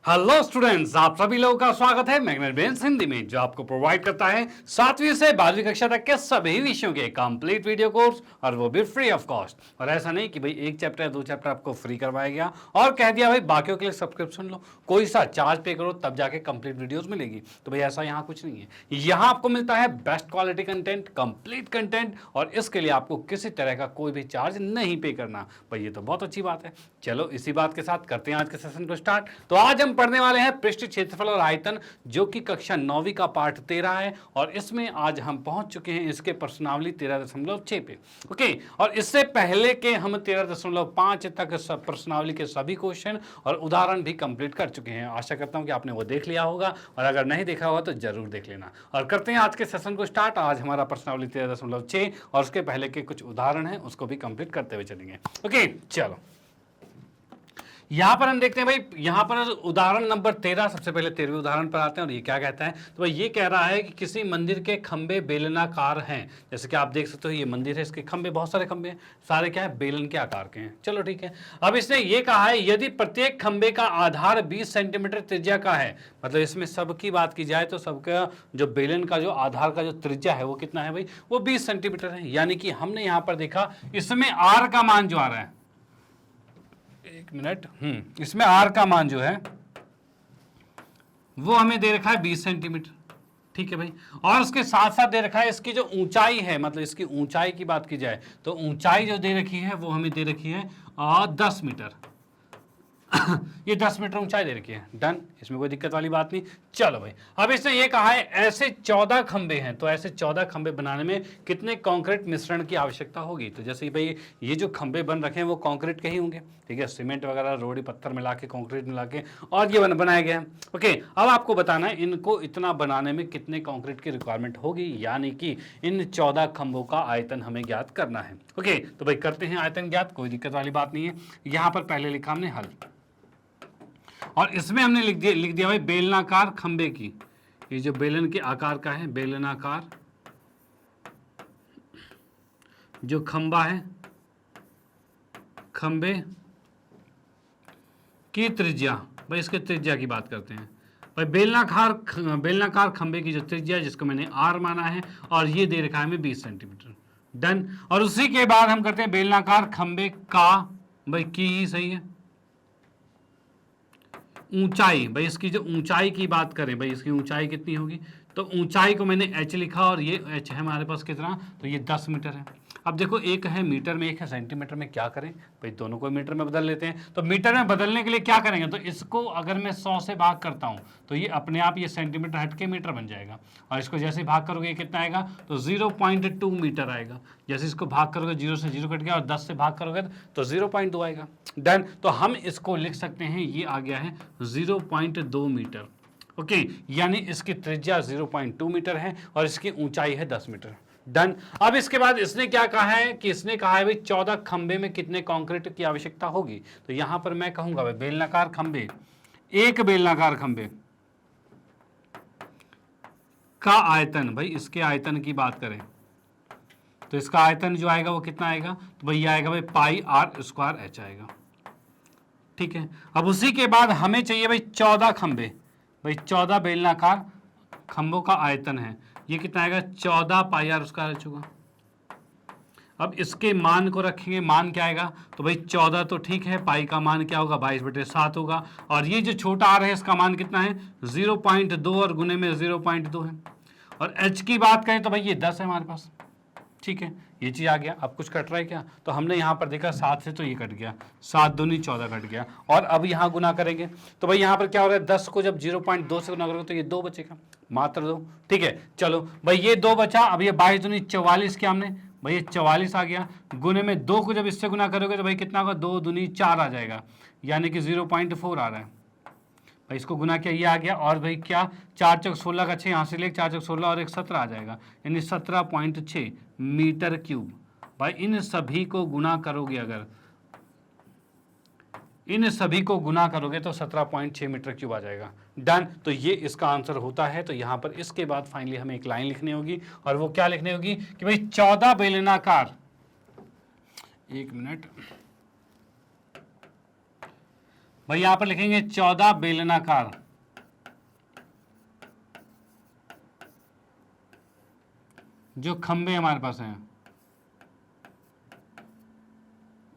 Hello students, आप सभी लोगों का स्वागत है मैग्नेट ब्रेन्स हिंदी में, जो आपको प्रोवाइड करता है 7वीं से 12वीं कक्षा तक के सभी विषयों के कंप्लीट वीडियो कोर्स, और वो भी फ्री ऑफ कॉस्ट। और ऐसा नहीं कि भाई एक चैप्टर या दो चैप्टर आपको फ्री करवाया गया और कह दिया भाई बाकियों के लिए सब्सक्रिप्शन लो, कोई सा चार्ज पे करो तब जाके कंप्लीट वीडियोस मिलेगी। तो भाई ऐसा यहाँ कुछ नहीं है। यहाँ आपको मिलता है best quality content, complete content, और इसके लिए आपको किसी तरह का कोई भी चार्ज नहीं पे करना। भाई ये तो बहुत अच्छी बात है। चलो इसी बात के साथ करते हैं आज के सेशन को स्टार्ट। तो आज हम पढ़ने वाले हैं पृष्ठ क्षेत्रफल और आयतन, जो कि कक्षा 9वीं का पाठ 13 है, और इसमें आज हम पहुंच चुके हैं इसके प्रश्नावली 13.6 पे। ओके, और इससे पहले के हम 13.5 तक प्रश्नावली के सभी क्वेश्चन और उदाहरण भी कंप्लीट कर चुके हैं। आशा करता हूं कि आपने वो देख लिया होगा, और अगर नहीं देखा होगा तो जरूर देख लेना। और करते हैं आज के सेशन को स्टार्ट। आज हमारा प्रश्नावली 13.6 और उसके पहले के कुछ उदाहरण हैं, उसको भी कंप्लीट करते हुए चलेंगे। ओके चलो, यहां पर हम देखते हैं भाई, यहां पर उदाहरण नंबर 13, सबसे पहले 13वें उदाहरण पर आते हैं। और ये क्या कहता है, तो भाई ये कह रहा है कि किसी मंदिर के खंबे बेलनाकार हैं। जैसे कि आप देख सकते हो ये मंदिर है, इसके खंबे, बहुत सारे खंबे हैं, सारे क्या है, बेलन के आकार के हैं। चलो ठीक है। अब इसने ये कहा है यदि प्रत्येक खंबे का आधार 20 सेंटीमीटर त्रिज्या का है, मतलब इसमें सबकी बात की जाए तो सबका जो बेलन का जो आधार का जो त्रिज्या है वो कितना है भाई, वो 20 सेंटीमीटर है। यानी कि हमने यहां पर देखा इसमें आर का मान जो आ रहा है, एक मिनट, इसमें आर का मान जो है वो हमें दे रखा है 20 सेंटीमीटर। ठीक है भाई, और उसके साथ साथ दे रखा है इसकी जो ऊंचाई है, मतलब इसकी ऊंचाई की बात की जाए तो ऊंचाई जो दे रखी है वो हमें दे रखी है 10 मीटर। ये 10 मीटर ऊंचाई दे रखी है। डन, इसमें कोई दिक्कत वाली बात नहीं। चलो भाई, अब इसने ये कहा है ऐसे 14 खंबे हैं, तो ऐसे 14 खंबे बनाने में कितने कंक्रीट मिश्रण की आवश्यकता होगी। तो जैसे भाई ये जो खंबे बन रखे हैं वो कंक्रीट के ही होंगे। ठीक है, सीमेंट वगैरह, रोड़ी पत्थर मिला के, कंक्रीट मिला के, और ये बनाए गए हैं। ओके, अब आपको बताना है इनको इतना बनाने में कितने कंक्रीट की रिक्वायरमेंट होगी, यानी कि इन 14 खंभों का आयतन हमें ज्ञात करना है। ओके, तो भाई करते हैं आयतन ज्ञात, कोई दिक्कत वाली बात नहीं है। यहां पर पहले लिखा हमने हल, और इसमें हमने लिख दिया भाई बेलनाकार खंबे की, ये जो बेलन के आकार का है, बेलनाकार जो खंबा है, खंबे की त्रिज्या, भाई इसके त्रिज्या की बात करते हैं। भाई बेलनाकार खंबे की जो त्रिज्या, जिसको मैंने आर माना है, और ये दे रखा है हमें 20 सेंटीमीटर। डन, और उसी के बाद हम करते हैं बेलनाकार खंबे का, भाई की ही सही है, ऊंचाई। भाई इसकी जो ऊंचाई की बात करें, भाई इसकी ऊंचाई कितनी होगी, तो ऊंचाई को मैंने h लिखा, और ये h है हमारे पास कितना, तो ये 10 मीटर है। अब देखो एक है मीटर में, एक है सेंटीमीटर में, क्या करें भाई, दोनों को मीटर में बदल लेते हैं। तो मीटर में बदलने के लिए क्या करेंगे, तो इसको अगर मैं 100 से भाग करता हूं तो ये अपने आप ये सेंटीमीटर हट के मीटर बन जाएगा, और इसको जैसे भाग करोगे कितना आएगा, तो 0.2 मीटर आएगा। जैसे इसको भाग करोगे 0 से 0 कट गया, और 10 से भाग करोगे तो 0.2 आएगा। डन, तो हम इसको लिख सकते हैं, ये आ गया है 0.2 मीटर। ओके, यानी इसकी त्रिज्या 0.2 मीटर है और इसकी ऊंचाई है 10 मीटर। डन, अब इसके बाद इसने क्या कहा है कि इसने कहा है भाई 14 खंबे में कितने कंक्रीट की आवश्यकता होगी। तो यहां पर मैं कहूंगा भाई बेलनाकार खंबे, एक बेलनाकार खंबे का आयतन, भाई इसके आयतन की बात करें तो इसका आयतन जो आएगा वो कितना आएगा, तो भाई आएगा भाई पाई आर स्क्वायर एच आएगा। ठीक है, अब उसी के बाद हमें चाहिए भाई 14 खंबे, भाई 14 बेलनाकार खंभों का आयतन है, ये कितना आएगा, 14 पाई आर स्क्वायर एच होगा। अब इसके मान को रखेंगे, मान क्या आएगा, तो भाई 14 तो ठीक है, पाई का मान क्या होगा, 22/7 होगा, और ये जो छोटा आर है इसका मान कितना है, 0.2, और गुने में 0.2 है। और एच की बात करें तो भाई ये 10 है हमारे पास। ठीक है, ये चीज आ गया। अब कुछ कट रहा है क्या, तो हमने यहां पर देखा 7 से, तो ये कट गया, 7 दूनी 14 कट गया। और अब यहां गुना करेंगे तो भाई यहां पर क्या हो रहा है, 10 को जब 0.2 से गुना करोगे तो ये 2 बचेगा, मात्र 2। ठीक है, चलो भाई ये 2 बचा। अब ये 22 दूनी 44 किया हमने, भाई ये 44 आ गया, गुने में 2 को जब इससे गुना करोगे तो भाई कितना होगा, 2 दूनी 4 आ जाएगा, यानी कि 0.4 आ रहा है। भाई इसको गुना किया, ये आ गया, और भाई क्या, 4 चौक 16 का 6 यहाँ से ले, 4 चौक 16 और 1 17 आ जाएगा, यानी 17.6 मीटर क्यूब। भाई इन सभी को गुना करोगे, अगर इन सभी को गुना करोगे तो 17.6 मीटर क्यूब आ जाएगा। डन, तो ये इसका आंसर होता है। तो यहाँ पर इसके बाद फाइनली हमें एक लाइन लिखनी होगी, और वो क्या लिखनी होगी कि भाई 14 बेलनाकार, एक मिनट, भाई यहां पर लिखेंगे 14 बेलनाकार जो खंबे हमारे पास हैं,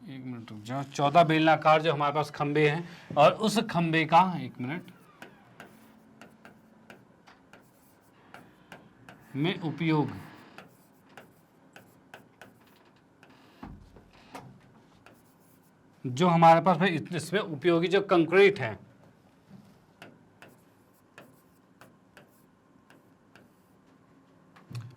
एक मिनट रुक जाओ, 14 बेलनाकार जो हमारे पास खंबे हैं, और उस खंबे का, एक मिनट, में उपयोग जो हमारे पास भाई इसमें उपयोगी जो कंक्रीट है,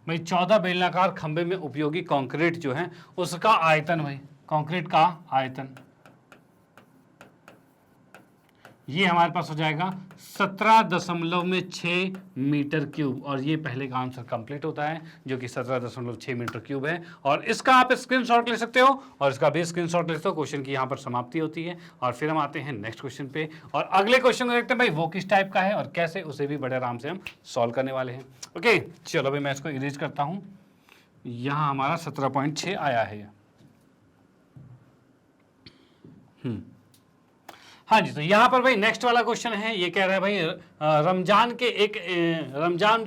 भाई 14 बेलनाकार खंबे में उपयोगी कंक्रीट जो है उसका आयतन, भाई कंक्रीट का आयतन ये हमारे पास हो जाएगा 17.6 मीटर क्यूब, और ये पहले का आंसर कंप्लीट होता है जो कि 17.6 मीटर क्यूब है। और इसका आप स्क्रीनशॉट ले सकते हो और इसका भी स्क्रीनशॉट ले सकते हो। क्वेश्चन की यहाँ पर समाप्ति होती है और फिर हम आते हैं नेक्स्ट क्वेश्चन पे, और अगले क्वेश्चन को देखते हैं भाई वो किस टाइप का है और कैसे, उसे भी बड़े आराम से हम सॉल्व करने वाले हैं। ओके चलो भाई मैं इसको इरेज करता हूँ। यहाँ हमारा 17.6 आया है। हाँ जी, तो यहाँ पर भाई नेक्स्ट वाला क्वेश्चन है, ये कह रहा है भाई रमजान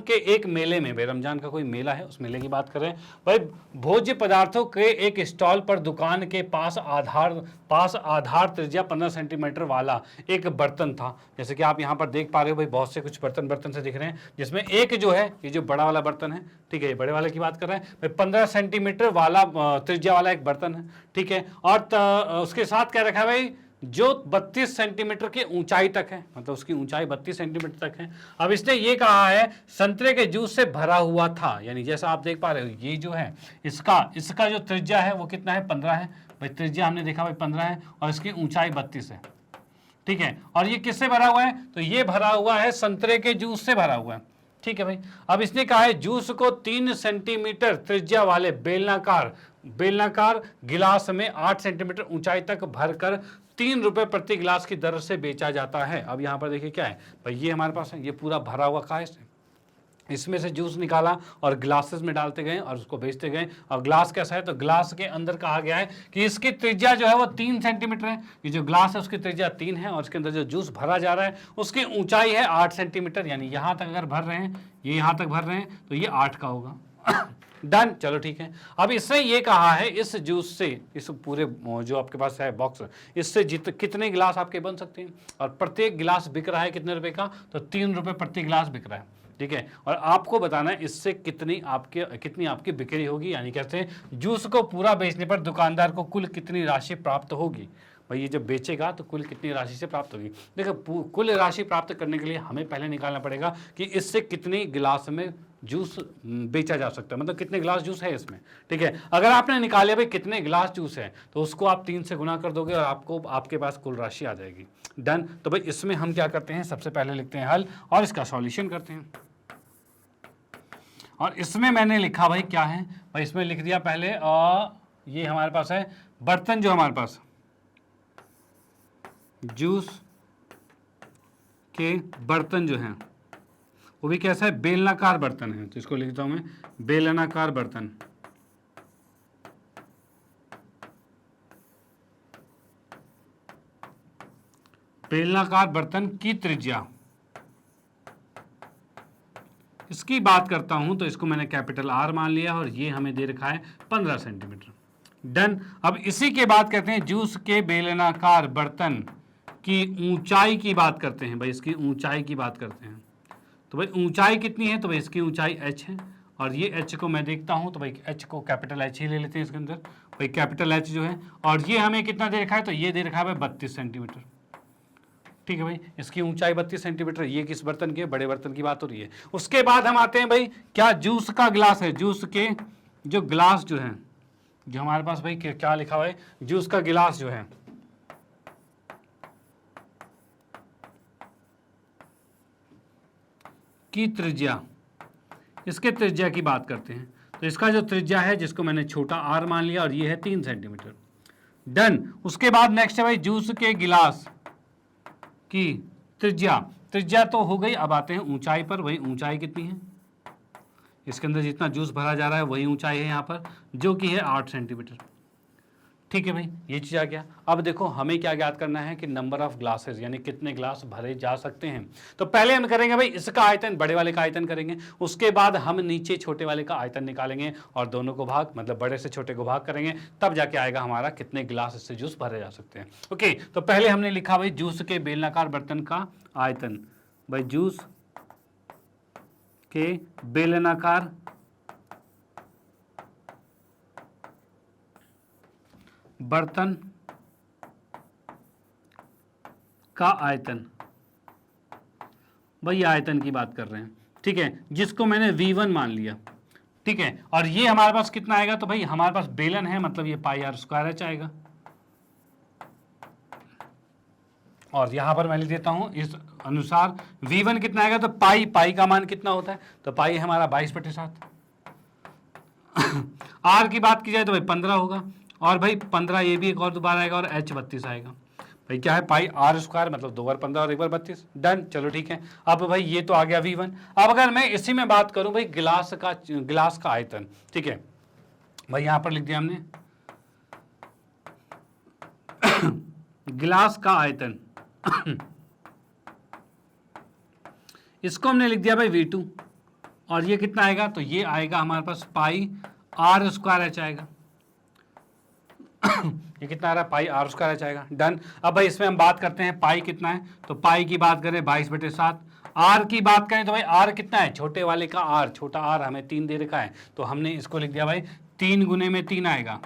के एक मेले में, भाई रमजान का कोई मेला है उस मेले की बात कर रहे हैं भाई, भोज्य पदार्थों के एक स्टॉल पर दुकान के पास आधार त्रिज्या 15 सेंटीमीटर वाला एक बर्तन था। जैसे कि आप यहाँ पर देख पा रहे हो भाई बहुत से कुछ बर्तन से दिख रहे हैं, जिसमें एक जो है ये जो बड़ा वाला बर्तन है, ठीक है, ये बड़े वाले की बात कर रहे हैं भाई, 15 सेंटीमीटर वाला त्रिज्या वाला एक बर्तन है, ठीक है, और उसके साथ क्या रखा है भाई जो 32 सेंटीमीटर की ऊंचाई तक है, मतलब उसकी ऊंचाई 32 सेंटीमीटर तक है। अब इसने ये कहा है संतरे के जूस से भरा हुआ था, यानी जैसा आप देख पा रहे हो ये जो है इसका जो त्रिज्या है वो कितना है, 15 है भाई, त्रिज्या हमने देखा भाई 15 है और इसकी ऊंचाई 32 है, ठीक है, और ये किससे भरा हुआ है, तो ये भरा हुआ है संतरे के जूस से भरा हुआ है, ठीक है भाई। अब इसने कहा है जूस को 3 सेंटीमीटर त्रिज्या वाले बेलनाकार गिलास में 8 सेंटीमीटर ऊंचाई तक भरकर 3 रुपए प्रति गिलास की दर से बेचा जाता है। अब यहाँ पर देखिए क्या है भाई, ये हमारे पास है, ये पूरा भरा हुआ का है, इसमें से जूस निकाला और ग्लासेस में डालते गए और उसको बेचते गए। और ग्लास कैसा है, तो ग्लास के अंदर कहा गया है कि इसकी त्रिज्या जो है वो 3 सेंटीमीटर है, ये जो ग्लास है उसकी त्रिज्या 3 है और इसके अंदर जो जूस भरा जा रहा है उसकी ऊंचाई है 8 सेंटीमीटर, यानी यहाँ तक अगर भर रहे हैं, ये यहाँ तक भर रहे हैं तो ये 8 का होगा। डन, चलो ठीक है। अब इसने ये कहा है इस जूस से, इस पूरे जो आपके पास है बॉक्स, इससे कितने गिलास आपके बन सकते हैं, और प्रत्येक गिलास बिक रहा है कितने रुपए का, तो 3 रुपए प्रति गिलास बिक रहा है, ठीक है। और आपको बताना है इससे कितनी आपकी बिक्री होगी, यानी कहते हैं जूस को पूरा बेचने पर दुकानदार को कुल कितनी राशि प्राप्त होगी। भाई ये जब बेचेगा तो कुल कितनी राशि से प्राप्त होगी। देखो कुल राशि प्राप्त करने के लिए हमें पहले निकालना पड़ेगा कि इससे कितनी गिलास में जूस बेचा जा सकता है, मतलब कितने गिलास जूस है इसमें, ठीक है। अगर आपने निकाले भाई कितने गिलास जूस है तो उसको आप 3 से गुना कर दोगे और आपके पास कुल राशि आ जाएगी। डन, तो भाई इसमें हम क्या करते हैं, सबसे पहले लिखते हैं हल और इसका सॉल्यूशन करते हैं। और इसमें मैंने लिखा भाई क्या है, भाई इसमें लिख दिया पहले, ये हमारे पास है बर्तन, जो हमारे पास जूस के बर्तन जो हैं वो भी कैसा है, बेलनाकार बर्तन है, तो इसको लिखता हूं मैं बेलनाकार बर्तन। बेलनाकार बर्तन की त्रिज्या, इसकी बात करता हूं तो इसको मैंने कैपिटल आर मान लिया और ये हमें दे रखा है 15 सेंटीमीटर। डन, अब इसी के बाद कहते हैं जूस के बेलनाकार बर्तन की ऊंचाई की बात करते हैं। भाई इसकी ऊंचाई की बात करते हैं, तो भाई ऊंचाई कितनी है, तो भाई इसकी ऊंचाई h है और ये h को मैं देखता हूं तो भाई h को कैपिटल H ही ले लेते हैं इसके अंदर, भाई कैपिटल H जो है, और ये हमें कितना दे रखा है, तो ये दे रखा है भाई 32 सेंटीमीटर, ठीक है भाई, इसकी ऊंचाई 32 सेंटीमीटर। ये किस बर्तन की, बड़े बर्तन की बात हो रही है। उसके बाद हम आते हैं भाई क्या जूस का गिलास है, जूस के जो ग्लास जो है, जो हमारे पास भाई क्या लिखा हुआ है, जूस का गिलास जो है की त्रिज्या, इसके त्रिज्या की बात करते हैं। तो इसका जो त्रिज्या है जिसको मैंने छोटा आर मान लिया और ये है 3 सेंटीमीटर। डन, उसके बाद नेक्स्ट है भाई जूस के गिलास की त्रिज्या तो हो गई। अब आते हैं ऊंचाई पर, वही ऊंचाई कितनी है, इसके अंदर जितना जूस भरा जा रहा है वही ऊंचाई है यहाँ पर, जो कि है 8 सेंटीमीटर, ठीक है भाई, ये चीज़ आ गया। अब देखो हमें क्या ज्ञात करना है कि नंबर ऑफ ग्लासेस यानी कितने ग्लास भरे जा सकते हैं। तो पहले हम करेंगे भाई इसका आयतन, बड़े वाले का आयतन करेंगे, उसके बाद हम नीचे छोटे वाले का आयतन निकालेंगे और दोनों को भाग, मतलब बड़े से छोटे को भाग करेंगे, तब जाके आएगा हमारा कितने ग्लास इससे जूस भरे जा सकते हैं। ओके, तो पहले हमने लिखा भाई जूस के बेलनाकार बर्तन का आयतन, भाई जूस के बेलनाकार बर्तन का आयतन, भाई आयतन की बात कर रहे हैं, ठीक है, जिसको मैंने V1 मान लिया, ठीक है। और ये हमारे पास कितना आएगा, तो भाई हमारे पास बेलन है, मतलब ये पाई आर स्क्वायर एच आएगा। और यहां पर मैं लिख देता हूं इस अनुसार V1 कितना आएगा, तो पाई का मान कितना होता है, तो पाई है हमारा 22/7। आर की बात की जाए तो भाई 15 होगा, और भाई 15 ये भी एक और दोबारा आएगा, और एच 32 आएगा। भाई क्या है, पाई आर स्क्वायर मतलब 2 बार 15 और 1 बार 32। डन, चलो ठीक है। अब भाई ये तो आ गया V1। अब अगर मैं इसी में बात करूं भाई गिलास का आयतन, ठीक है, भाई यहां पर लिख दिया हमने गिलास का आयतन इसको हमने लिख दिया भाई V2, और ये कितना आएगा, तो ये आएगा हमारे पास पाई आर स्क्वायर एच आएगा। ये कितना आ रहा है, पाई आर स्क्वायर एच आएगा। डन। अब भाई इसमें हम बात करते हैं पाई कितना है, तो पाई की बात करें 22/7। आर की बात करें तो भाई आर कितना है, छोटे वाले का आर, छोटा आर हमें 3 दे रखा है, तो हमने इसको लिख दिया भाई 3 गुने में 3 आएगा।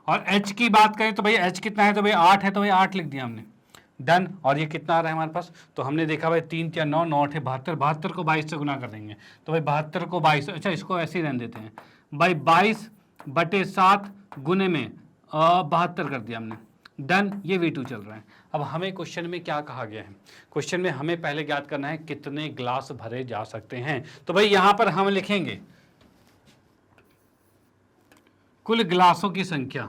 और एच की बात करें तो भाई एच कितना है, तो भाई 8 है, तो भाई 8 लिख दिया हमने। डन। और ये कितना आ रहा है हमारे पास, तो हमने देखा भाई 3 या 9, 9 है 72, 72 को 22 से गुना कर देंगे, तो भाई 72 को 22, अच्छा इसको ऐसे ही रहने देते हैं भाई, 22/7 गुने में 72 कर दिया हमने। डन, ये V2 चल रहा है। अब हमें क्वेश्चन में क्या कहा गया है, क्वेश्चन में हमें पहले ज्ञात करना है कितने ग्लास भरे जा सकते हैं। तो भाई यहां पर हम लिखेंगे कुल गिलासों की संख्या,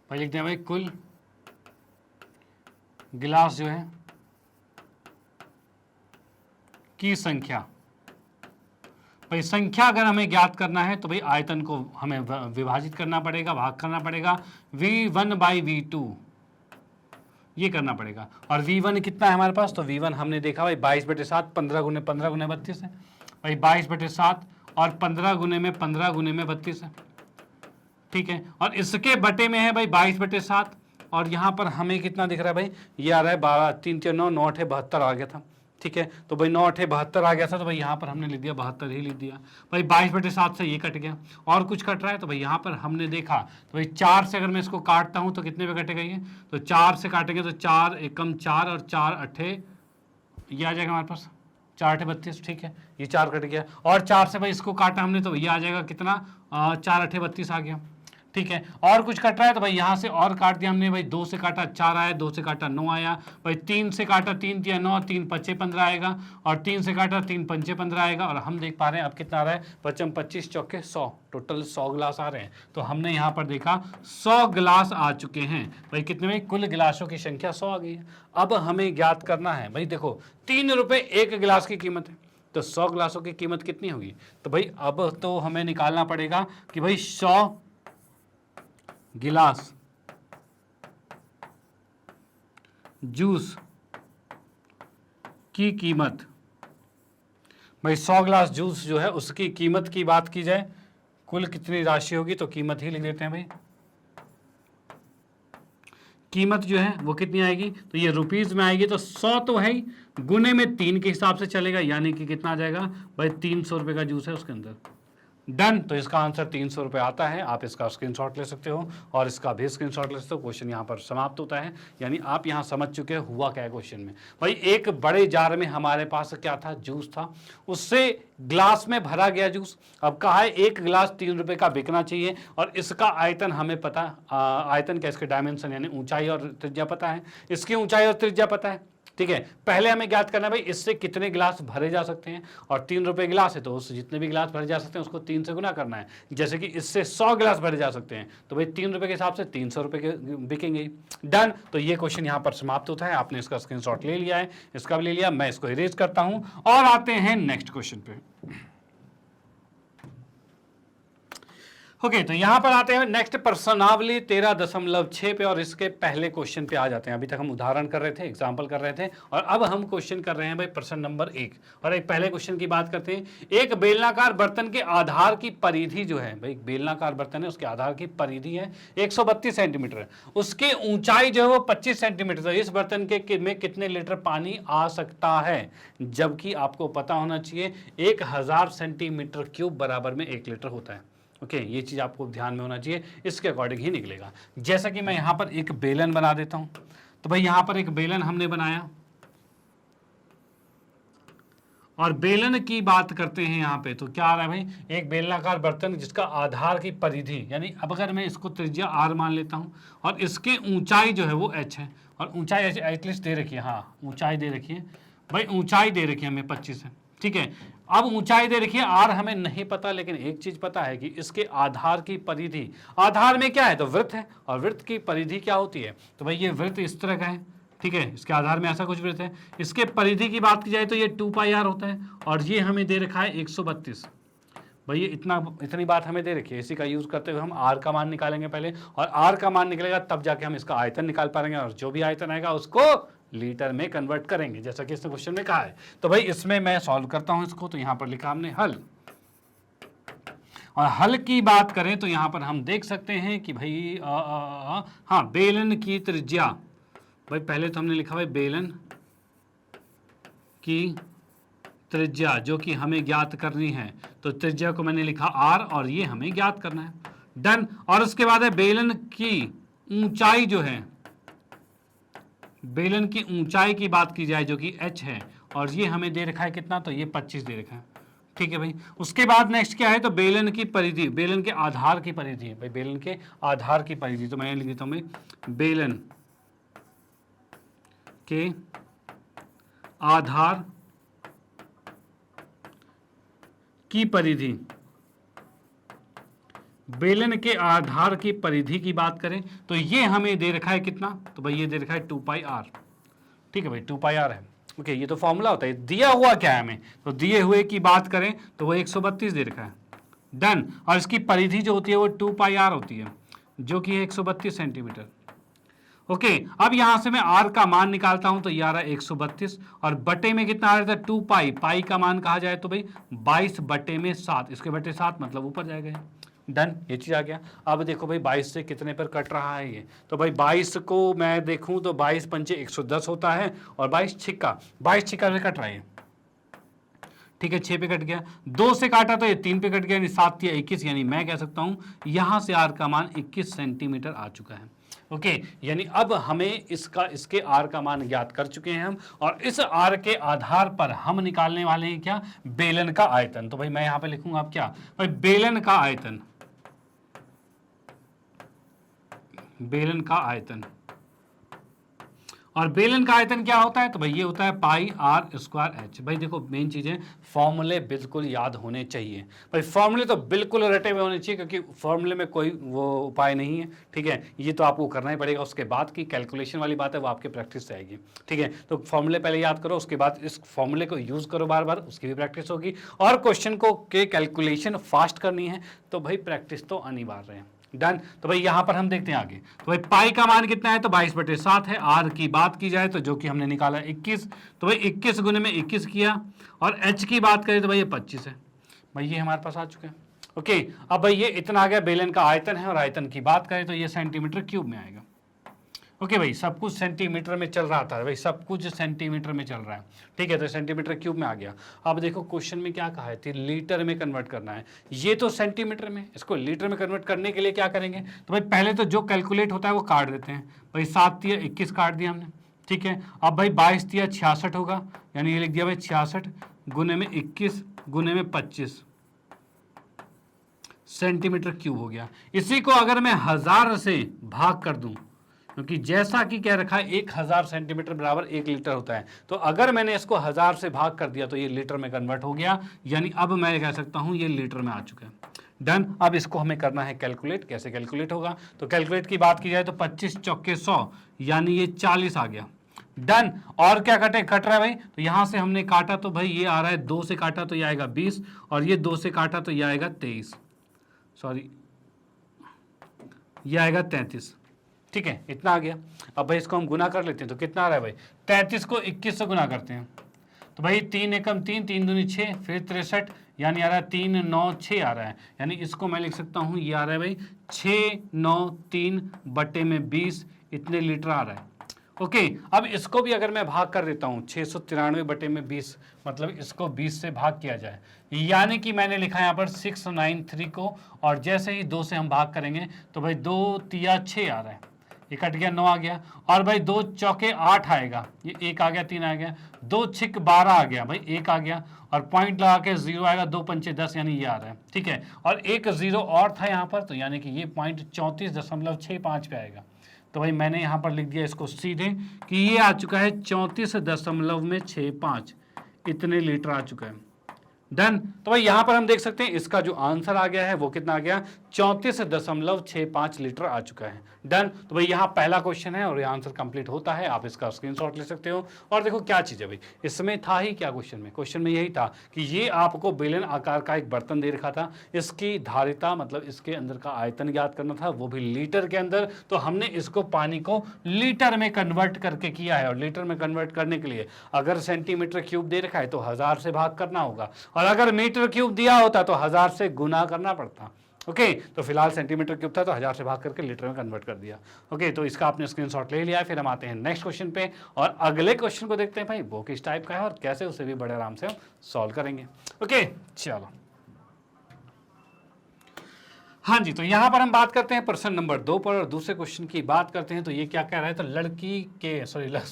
भाई लिखते हैं भाई कुल गिलास जो है की संख्या। भाई संख्या अगर हमें ज्ञात करना है तो भाई आयतन को हमें विभाजित करना पड़ेगा, भाग करना पड़ेगा, V1/V2 ये करना पड़ेगा। और V1 कितना है हमारे पास, तो V1 हमने देखा भाई 22/7, 15 गुने 15 गुने 32 है, भाई 22/7 और 15 गुने में 15 गुने में 32 है, ठीक है। और इसके बटे में है भाई 22/7, और यहाँ पर हमें कितना दिख रहा है भाई, ये आ रहा है 12, 3 3 9, 9 8 72 आ गया था, ठीक है। तो भाई 9 8 72 आ गया था, तो भाई यहाँ पर हमने लिख दिया 72 ही लिख दिया। भाई 22/7 से ये कट गया, और कुछ कट रहा है, तो भाई यहाँ पर हमने देखा तो भाई 4 से अगर मैं इसको काटता हूँ तो कितने पे कटेगा ये, तो 4 से काटेंगे तो 4 एकम 4 और 4 अट्ठे, ये आ जाएगा हमारे पास 4 8 32, ठीक है, ये 4 कट गया। और 4 से भाई इसको काटा हमने तो ये आ जाएगा कितना, 4 8 32 आ गया, ठीक है। और कुछ कट रहा है तो भाई यहाँ से और काट दिया हमने, भाई 2 से काटा 4 आया, 2 से काटा 9 आया, भाई 3 से काटा 3 या 9, 3 5 15 आएगा, और 3 से काटा 3 5 15 आएगा। और हम देख पा रहे हैं अब कितना आ रहा है, 25 25 चौके 100, टोटल 100 गिलास आ रहे हैं। तो हमने यहाँ पर देखा 100 गिलास आ चुके हैं। भाई कितने में, कुल गिलासों की संख्या 100 आ गई है। अब हमें ज्ञात करना है भाई, देखो 3 रुपये 1 गिलास की कीमत है, तो 100 गिलासों की कीमत कितनी होगी, तो भाई अब तो हमें निकालना पड़ेगा कि भाई 100 गिलास जूस की कीमत, भाई 100 गिलास जूस जो है उसकी कीमत की बात की जाए, कुल कितनी राशि होगी, तो कीमत ही लिख देते हैं भाई। कीमत जो है वो कितनी आएगी, तो ये रुपीस में आएगी, तो 100 तो है ही, गुने में 3 के हिसाब से चलेगा, यानी कि कितना आ जाएगा भाई 300 रुपये का जूस है उसके अंदर। डन। तो इसका आंसर 300 रुपये आता है। आप इसका स्क्रीनशॉट ले सकते हो और इसका भी स्क्रीनशॉट ले सकते हो। क्वेश्चन यहाँ पर समाप्त होता है, यानी आप यहाँ समझ चुके हो हुआ क्या है क्वेश्चन में। भाई एक बड़े जार में हमारे पास क्या था, जूस था, उससे ग्लास में भरा गया जूस। अब कहा है 1 गिलास 3 रुपये का बिकना चाहिए, और इसका आयतन हमें पता, आयतन क्या, इसके डायमेंशन यानी ऊंचाई और त्रिज्या पता है, इसकी ऊंचाई और त्रिज्या पता है, ठीक है। पहले हमें ज्ञात करना है भाई इससे कितने गिलास भरे जा सकते हैं, और 3 रुपये गिलास है तो उससे जितने भी गिलास भरे जा सकते हैं उसको 3 से गुना करना है। जैसे कि इससे 100 गिलास भरे जा सकते हैं, तो भाई 3 रुपये के हिसाब से 300 रुपये के बिकेंगे। डन। तो ये क्वेश्चन यहाँ पर समाप्त होता है। आपने इसका स्क्रीनशॉट ले लिया है, इसका भी ले लिया, मैं इसको इरेज करता हूँ और आते हैं नेक्स्ट क्वेश्चन पे। ओके तो यहां पर आते हैं नेक्स्ट प्रश्नावली 13.6 पे और इसके पहले क्वेश्चन पे आ जाते हैं। अभी तक हम उदाहरण कर रहे थे, एग्जाम्पल कर रहे थे और अब हम क्वेश्चन कर रहे हैं भाई प्रश्न नंबर 1। और एक पहले क्वेश्चन की बात करते हैं। एक बेलनाकार बर्तन के आधार की परिधि जो है भाई, बेलनाकार बर्तन है उसके आधार की परिधि है 132 सेंटीमीटर, उसकी ऊंचाई जो है वो 25 सेंटीमीटर है। इस बर्तन के में कितने लीटर पानी आ सकता है, जबकि आपको पता होना चाहिए 1000 सेंटीमीटर क्यूब बराबर में 1 लीटर होता है। ओके ये चीज आपको ध्यान में होना चाहिए, इसके अकॉर्डिंग ही निकलेगा। जैसा कि मैं यहां पर एक बेलन बना देता हूं, तो भाई यहां पर एक बेलन हमने बनाया और बेलन की बात करते हैं यहां पे, तो क्या आ रहा है भाई, एक बेलनाकार बर्तन जिसका आधार की परिधि, यानी अब अगर मैं इसको त्रिज्या r मान लेता हूं और इसकी ऊंचाई जो है वो h है और ऊंचाई एटलीस्ट दे रखी है, हाँ ऊंचाई दे रखी है भाई, ऊंचाई दे रखी है हमें 25 है, ठीक है। अब ऊंचाई दे रखी है r हमें नहीं पता, लेकिन एक चीज पता है कि इसके आधार की परिधि, आधार में क्या है तो वृत्त है और वृत्त की परिधि क्या होती है, तो भाई ये वृत्त इस तरह का है, ठीक है, इसके आधार में ऐसा कुछ वृत्त है। इसके परिधि की बात की जाए तो ये 2πr होता है और ये हमें दे रखा है 132। भाई ये इतनी बात हमें दे रखी है, इसी का यूज करते हुए हम r का मान निकालेंगे पहले और r का मान निकलेगा तब जाके हम इसका आयतन निकाल पाएंगे और जो भी आयतन आएगा उसको लीटर में कन्वर्ट करेंगे, जैसा कि इसने क्वेश्चन में कहा है। तो भाई इसमें मैं सॉल्व करता हूं इसको, तो यहां पर लिखा हमने हल, और हल की बात करें तो यहां पर हम देख सकते हैं कि भाई हाँ बेलन की त्रिज्या, भाई पहले तो हमने लिखा भाई बेलन की त्रिज्या जो कि हमें ज्ञात करनी है, तो त्रिज्या को मैंने लिखा r और ये हमें ज्ञात करना है, डन। और उसके बाद है बेलन की ऊंचाई जो है, बेलन की ऊंचाई की बात की जाए जो कि h है और ये हमें दे रखा है कितना, तो ये 25 दे रखा है, ठीक है भाई। उसके बाद नेक्स्ट क्या है तो बेलन की परिधि, बेलन के आधार की परिधि है भाई, बेलन के आधार की परिधि, तो मैं लिख देता हूं मैं बेलन के आधार की परिधि, बेलन के आधार की परिधि की बात करें तो ये हमें दे रखा है कितना, तो भाई ये दे रखा है 2πr, ठीक है भाई 2πr है। ओके ये तो फॉर्मूला होता है, दिया हुआ क्या है हमें, तो दिए हुए की बात करें तो वो 132 दे रखा है, डन। और इसकी परिधि जो होती है वो 2πr होती है जो कि है 132 सेंटीमीटर। ओके अब यहां से मैं r का मान निकालता हूं तो ये आ रहा है 132 और बटे में कितना आ रहा था 2π, पाई का मान कहा जाए तो भाई 22/7, इसके बटे 7 मतलब ऊपर जाएगा, डन ये चीज आ गया। अब देखो भाई 22 से कितने पर कट रहा है ये, तो भाई 22 को मैं देखूं तो 22 पंचे 110 होता है और 22 छिक्का से कट रहा है, ठीक है 6 पे कट गया, 2 से काटा तो ये 3 पे कट गया, यानी 7 या 21, यानी मैं कह सकता हूं यहां से r का मान 21 सेंटीमीटर आ चुका है। ओके यानी अब हमें इसके r का मान ज्ञात कर चुके हैं हम, और इस r के आधार पर हम निकालने वाले हैं क्या, बेलन का आयतन। तो भाई मैं यहां पे लिखूंगा अब क्या, भाई बेलन का आयतन, बेलन का आयतन, और बेलन का आयतन क्या होता है, तो भाई ये होता है πr²h। भाई देखो मेन चीज है फॉर्मूले बिल्कुल याद होने चाहिए, भाई फॉर्मूले तो बिल्कुल रटे हुए होने चाहिए, क्योंकि फॉर्मूले में कोई वो उपाय नहीं है, ठीक है, ये तो आपको करना ही पड़ेगा। उसके बाद की कैलकुलेशन वाली बात है वो आपकी प्रैक्टिस से आएगी, ठीक है। तो फॉर्मूले पहले याद करो, उसके बाद इस फॉर्मूले को यूज करो बार बार, उसकी भी प्रैक्टिस होगी, और क्वेश्चन को के कैलकुलेशन फास्ट करनी है तो भाई प्रैक्टिस तो अनिवार्य है, डन। तो भाई यहां पर हम देखते हैं आगे, तो भाई पाई का मान कितना है तो 22/7 है, आर की बात की जाए तो जो कि हमने निकाला 21, तो भाई 21 गुने में 21 किया, और एच की बात करें तो भाई ये 25 है, भाई ये हमारे पास आ चुके हैं। ओके अब भाई ये इतना आ गया बेलन का आयतन है, और आयतन की बात करें तो ये सेंटीमीटर क्यूब में आएगा। ओके भाई सब कुछ सेंटीमीटर में चल रहा था, भाई सब कुछ सेंटीमीटर में चल रहा है, ठीक है, तो सेंटीमीटर क्यूब में आ गया। अब देखो क्वेश्चन में क्या कहा है, तो लीटर में कन्वर्ट करना है, ये तो सेंटीमीटर में, इसको लीटर में कन्वर्ट करने के लिए क्या करेंगे, तो भाई पहले तो जो कैलकुलेट होता है वो काट देते हैं, भाई 7 × 21 काट दिया हमने, ठीक है। अब भाई 22 × 66 होगा, यानी ये लिख दिया भाई 66 गुने में 21 गुने में 25 सेंटीमीटर क्यूब हो गया। इसी को अगर मैं 1000 से भाग कर दूं, क्योंकि जैसा कि कह रखा है 1000 सेंटीमीटर बराबर 1 लीटर होता है, तो अगर मैंने इसको 1000 से भाग कर दिया तो ये लीटर में कन्वर्ट हो गया, यानी अब मैं कह सकता हूं ये लीटर में आ चुका है, डन। अब इसको हमें करना है कैलकुलेट, कैसे कैलकुलेट होगा, तो कैलकुलेट की बात की जाए तो 25 चौके 100 यानी ये 40 आ गया, डन। और क्या कट रहा है भाई, तो यहां से हमने काटा तो भाई ये आ रहा है, 2 से काटा तो ये आएगा 20, और ये 2 से काटा तो ये आएगा 23, सॉरी ये आएगा 33। ठीक है, इतना आ गया। अब भाई इसको हम गुना कर लेते हैं तो कितना आ रहा है भाई, 33 को 21 से गुना करते हैं तो भाई 3 एकम 3, 3 दूनी 6, फिर 63, यानी आ रहा है 3 9 6 आ रहा है, यानी इसको मैं लिख सकता हूँ, ये आ रहा है भाई 6 9 3 बटे में 20, इतने लीटर आ रहा है। ओके, अब इसको भी अगर मैं भाग कर देता हूँ 693 बटे में 20, मतलब इसको 20 से भाग किया जाए, यानी कि मैंने लिखा यहाँ पर 693 को, और जैसे ही 2 से हम भाग करेंगे तो भाई 2 तिया 6 आ रहा है, ये कट गया 9 आ गया, और भाई 2 चौके 8 आएगा, ये 1 आ गया, 3 आ गया, 2 छिक 12 आ गया भाई, 1 आ गया, और पॉइंट लगा के 0 आएगा, 2 पंचे 10, यानी ये आ रहा है। ठीक है, और एक 0 और था यहाँ पर, तो यानी कि ये पॉइंट 34.65 पे आएगा। तो भाई मैंने यहाँ पर लिख दिया इसको सीधे कि ये आ चुका है 34.65, इतने लीटर आ चुका है। डन। तो भाई यहां पर हम देख सकते हैं इसका जो आंसर आ गया है वो कितना आ गया, 34.65 लीटर आ चुका है। डन। तो भाई यहाँ पहला क्वेश्चन है और ये आंसर कंप्लीट होता है, आप इसका स्क्रीनशॉट ले सकते हो। और देखो क्या चीज है भाई, इसमें था ही क्या, क्वेश्चन में यही था कि ये आपको बेलन आकार का एक बर्तन दे रखा था, इसकी धारिता मतलब इसके अंदर का आयतन ज्ञात करना था, वो भी लीटर के अंदर। तो हमने इसको पानी को लीटर में कन्वर्ट करके किया है, और लीटर में कन्वर्ट करने के लिए अगर सेंटीमीटर क्यूब दे रखा है तो 1000 से भाग करना होगा, और अगर मीटर क्यूब दिया होता तो 1000 से गुना करना पड़ता। ओके, तो फिलहाल सेंटीमीटर क्यूब था तो 1000 से भाग करके लीटर में कन्वर्ट कर दिया। ओके, तो इसका आपने स्क्रीनशॉट ले लिया। फिर हम आते हैं नेक्स्ट क्वेश्चन पे, और अगले क्वेश्चन को देखते हैं भाई वो किस टाइप का है और कैसे उसे भी बड़े आराम से हम सॉल्व करेंगे। ओके, चलो। हाँ जी, तो यहाँ पर हम बात करते हैं प्रश्न नंबर 2 पर, और दूसरे क्वेश्चन की बात करते हैं तो ये क्या कह रहा है, तो लड़की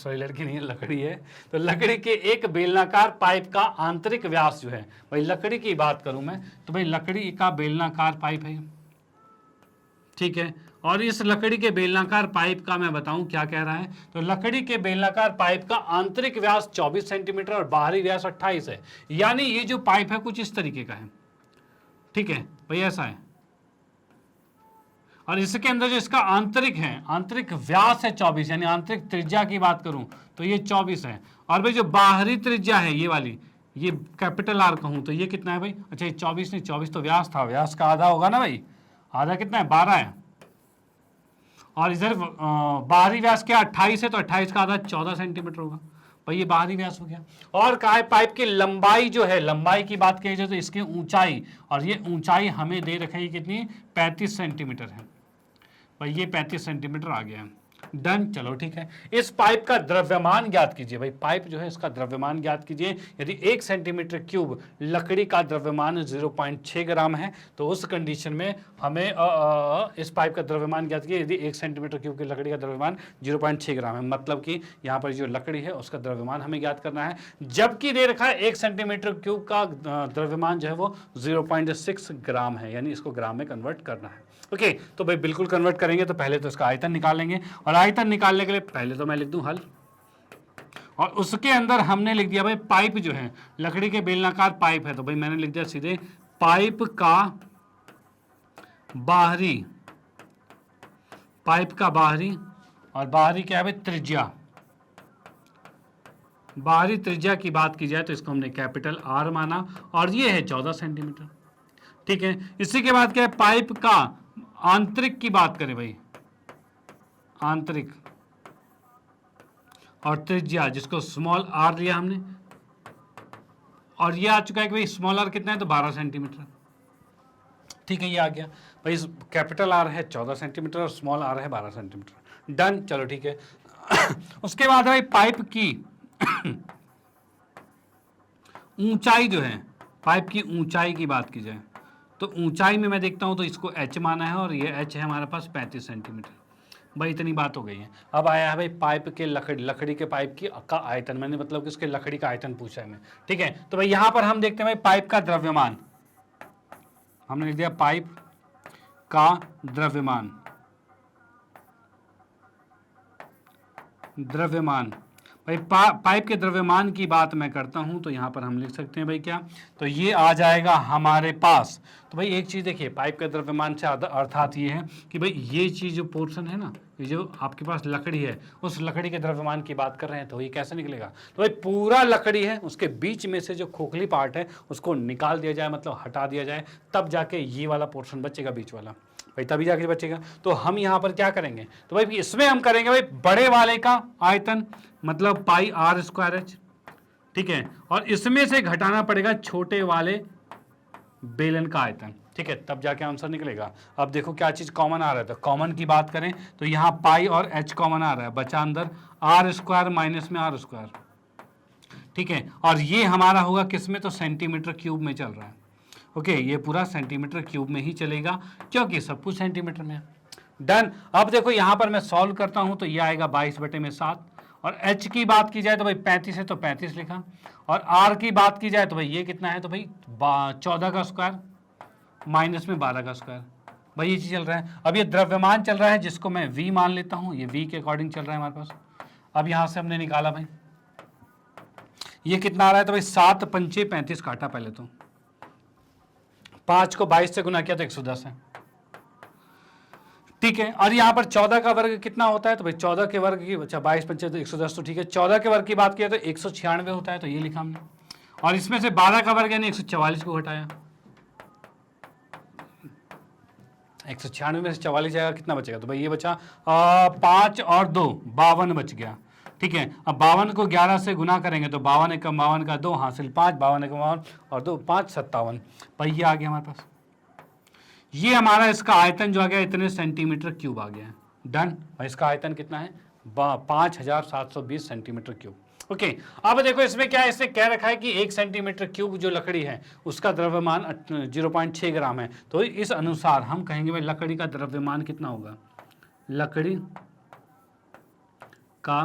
लड़की नहीं है, लकड़ी है। तो लकड़ी के एक बेलनाकार पाइप का आंतरिक व्यास जो है, भाई लकड़ी की बात करूं मैं तो भाई लकड़ी का बेलनाकार पाइप है, ठीक है। और इस लकड़ी के बेलनाकार पाइप का मैं बताऊं क्या कह रहा है, तो लकड़ी के बेलनाकार पाइप का आंतरिक व्यास 24 सेंटीमीटर और बाहरी व्यास 28 है, यानी ये जो पाइप है कुछ इस तरीके का है। ठीक है भाई, ऐसा है, और इसके अंदर जो इसका आंतरिक है, आंतरिक व्यास है 24, यानी आंतरिक त्रिज्या की बात करूं तो ये 24 है। और भाई जो बाहरी त्रिज्या है ये वाली, ये कैपिटल आर कहूं तो ये कितना है भाई, अच्छा ये 24 नहीं, 24 तो व्यास था, व्यास का आधा होगा ना भाई, आधा कितना है 12 है, और इधर बाहरी व्यास क्या 28 है, तो 28 का आधा 14 सेंटीमीटर होगा भाई, ये बाहरी व्यास हो गया। और काय पाइप की लंबाई जो है, लंबाई की बात की जाए तो इसकी ऊंचाई, और ये ऊंचाई हमें दे रखी है कितनी, 35 सेंटीमीटर है भाई, ये 35 सेंटीमीटर आ गया। डन। चलो ठीक है, इस पाइप का द्रव्यमान ज्ञात कीजिए भाई, पाइप जो है इसका द्रव्यमान ज्ञात कीजिए। यदि 1 सेंटीमीटर क्यूब लकड़ी का द्रव्यमान 0.6 ग्राम है तो उस कंडीशन में हमें इस पाइप का द्रव्यमान ज्ञात कीजिए। यदि 1 सेंटीमीटर क्यूब की लकड़ी का द्रव्यमान 0.6 ग्राम है, मतलब कि यहाँ पर जो लकड़ी है उसका द्रव्यमान हमें ज्ञात करना है, जबकि दे रखा है 1 सेंटीमीटर क्यूब का द्रव्यमान जो है वो 0.6 ग्राम है, यानी इसको ग्राम में कन्वर्ट करना है। ओके, तो भाई बिल्कुल कन्वर्ट करेंगे तो पहले तो इसका आयतन निकाल लेंगे, और आयतन निकालने के लिए पहले तो मैं लिख दूं हल, और उसके अंदर हमने लिख दिया भाई पाइप जो है, लकड़ी के बेलनाकार पाइप है, तो भाई मैंने लिख दिया सीधे पाइप का बाहरी, और बाहरी क्या है भाई त्रिज्या, बाहरी त्रिज्या की बात की जाए तो इसको हमने कैपिटल आर माना, और ये है 14 सेंटीमीटर। ठीक है, इसी के बाद क्या है, पाइप का आंतरिक की बात करें भाई, आंतरिक और त्रिज्या जिसको स्मॉल आर लिया हमने, और ये आ चुका है कि भाई स्मॉल आर कितना है, तो 12 सेंटीमीटर। ठीक है, ये आ गया भाई, कैपिटल आर है 14 सेंटीमीटर और स्मॉल आर है 12 सेंटीमीटर। डन। चलो ठीक है। उसके बाद भाई पाइप की ऊंचाई जो है, पाइप की ऊंचाई की बात की जाए तो ऊंचाई में मैं देखता हूं तो इसको h माना है, और ये h है हमारे पास 35 सेंटीमीटर। भाई इतनी बात हो गई है। अब आया है भाई पाइप के लकड़ी के पाइप की का आयतन, मैंने मतलब कि उसके लकड़ी का आयतन पूछा है मैं। ठीक है, तो भाई यहां पर हम देखते हैं भाई पाइप का द्रव्यमान, हमने लिख दिया पाइप का द्रव्यमान, भाई पाइप के द्रव्यमान की बात मैं करता हूं तो यहां पर हम लिख सकते हैं भाई क्या, तो ये आ जाएगा हमारे पास। तो भाई एक चीज देखिए, पाइप के द्रव्यमान से अर्थात ये है कि भाई ये चीज जो पोर्शन है ना, ये जो आपके पास लकड़ी है उस लकड़ी के द्रव्यमान की बात कर रहे हैं, तो ये कैसे निकलेगा, तो भाई पूरा लकड़ी है उसके बीच में से जो खोखली पार्ट है उसको निकाल दिया जाए, मतलब हटा दिया जाए, तब जाके ये वाला पोर्शन बचेगा बीच वाला। भाई, तभी जाके बचेगा। तो हम यहाँ पर क्या करेंगे, तो भाई इसमें हम करेंगे भाई बड़े वाले का आयतन, मतलब पाई आर स्क्वायर एच, ठीक है, और इसमें से घटाना पड़ेगा छोटे वाले बेलन का आयतन, ठीक है, तब जाके आंसर निकलेगा। अब देखो क्या चीज कॉमन आ रहा है, तो कॉमन की बात करें तो यहाँ पाई और एच कॉमन आ रहा है, बचा अंदर आर स्क्वायर माइनस में आर स्क्वायर, ठीक है, और ये हमारा होगा किस में, तो सेंटीमीटर क्यूब में चल रहा है। ओके, ये पूरा सेंटीमीटर क्यूब में ही चलेगा क्योंकि सब कुछ सेंटीमीटर में है। डन। अब देखो यहां पर मैं सॉल्व करता हूं तो ये आएगा 22/7, और h की बात की जाए तो भाई 35 है तो 35 लिखा, और r की बात की जाए तो भाई ये कितना है, तो भाई 14 का स्क्वायर माइनस में 12 का स्क्वायर, भाई ये चीज चल रहा है। अब ये द्रव्यमान चल रहा है जिसको मैं v मान लेता हूं, ये v के अकॉर्डिंग चल रहा है हमारे पास। अब यहां से हमने निकाला भाई ये कितना आ रहा है, तो भाई 7 पंचे 35 काटा, पहले तो 5 को 22 से गुना किया तो 110 है, ठीक है, और यहाँ पर 14 का वर्ग कितना होता है, तो भाई 14 के वर्ग की, अच्छा 22 पंचे तो 110, तो ठीक है, 14 के वर्ग की बात किया तो 196 होता है, तो ये लिखा हमने, और इसमें से 12 का वर्ग यानी 144 को घटाया, 196 में से 44 जाएगा, कितना बचेगा, तो भाई ये बचा 5 और 2 52 बच गया, ठीक है। अब 52 को 11 से गुना करेंगे तो 52 एकम 52 का 2 हासिल 5, 52 एकम 52 और 2 5 57, भाई ये आ गया हमारे पास। ये हमारा इसका आयतन जो आ गया इतने सेंटीमीटर क्यूब आ गया है। डन। भाई इसका आयतन कितना है, 5720 सेंटीमीटर क्यूब। ओके, अब देखो इसमें क्या है, इसने कह रखा है कि 1 सेंटीमीटर क्यूब जो लकड़ी है उसका द्रव्यमान 0.6 ग्राम है, तो इस अनुसार हम कहेंगे भाई लकड़ी का द्रव्यमान कितना होगा, लकड़ी का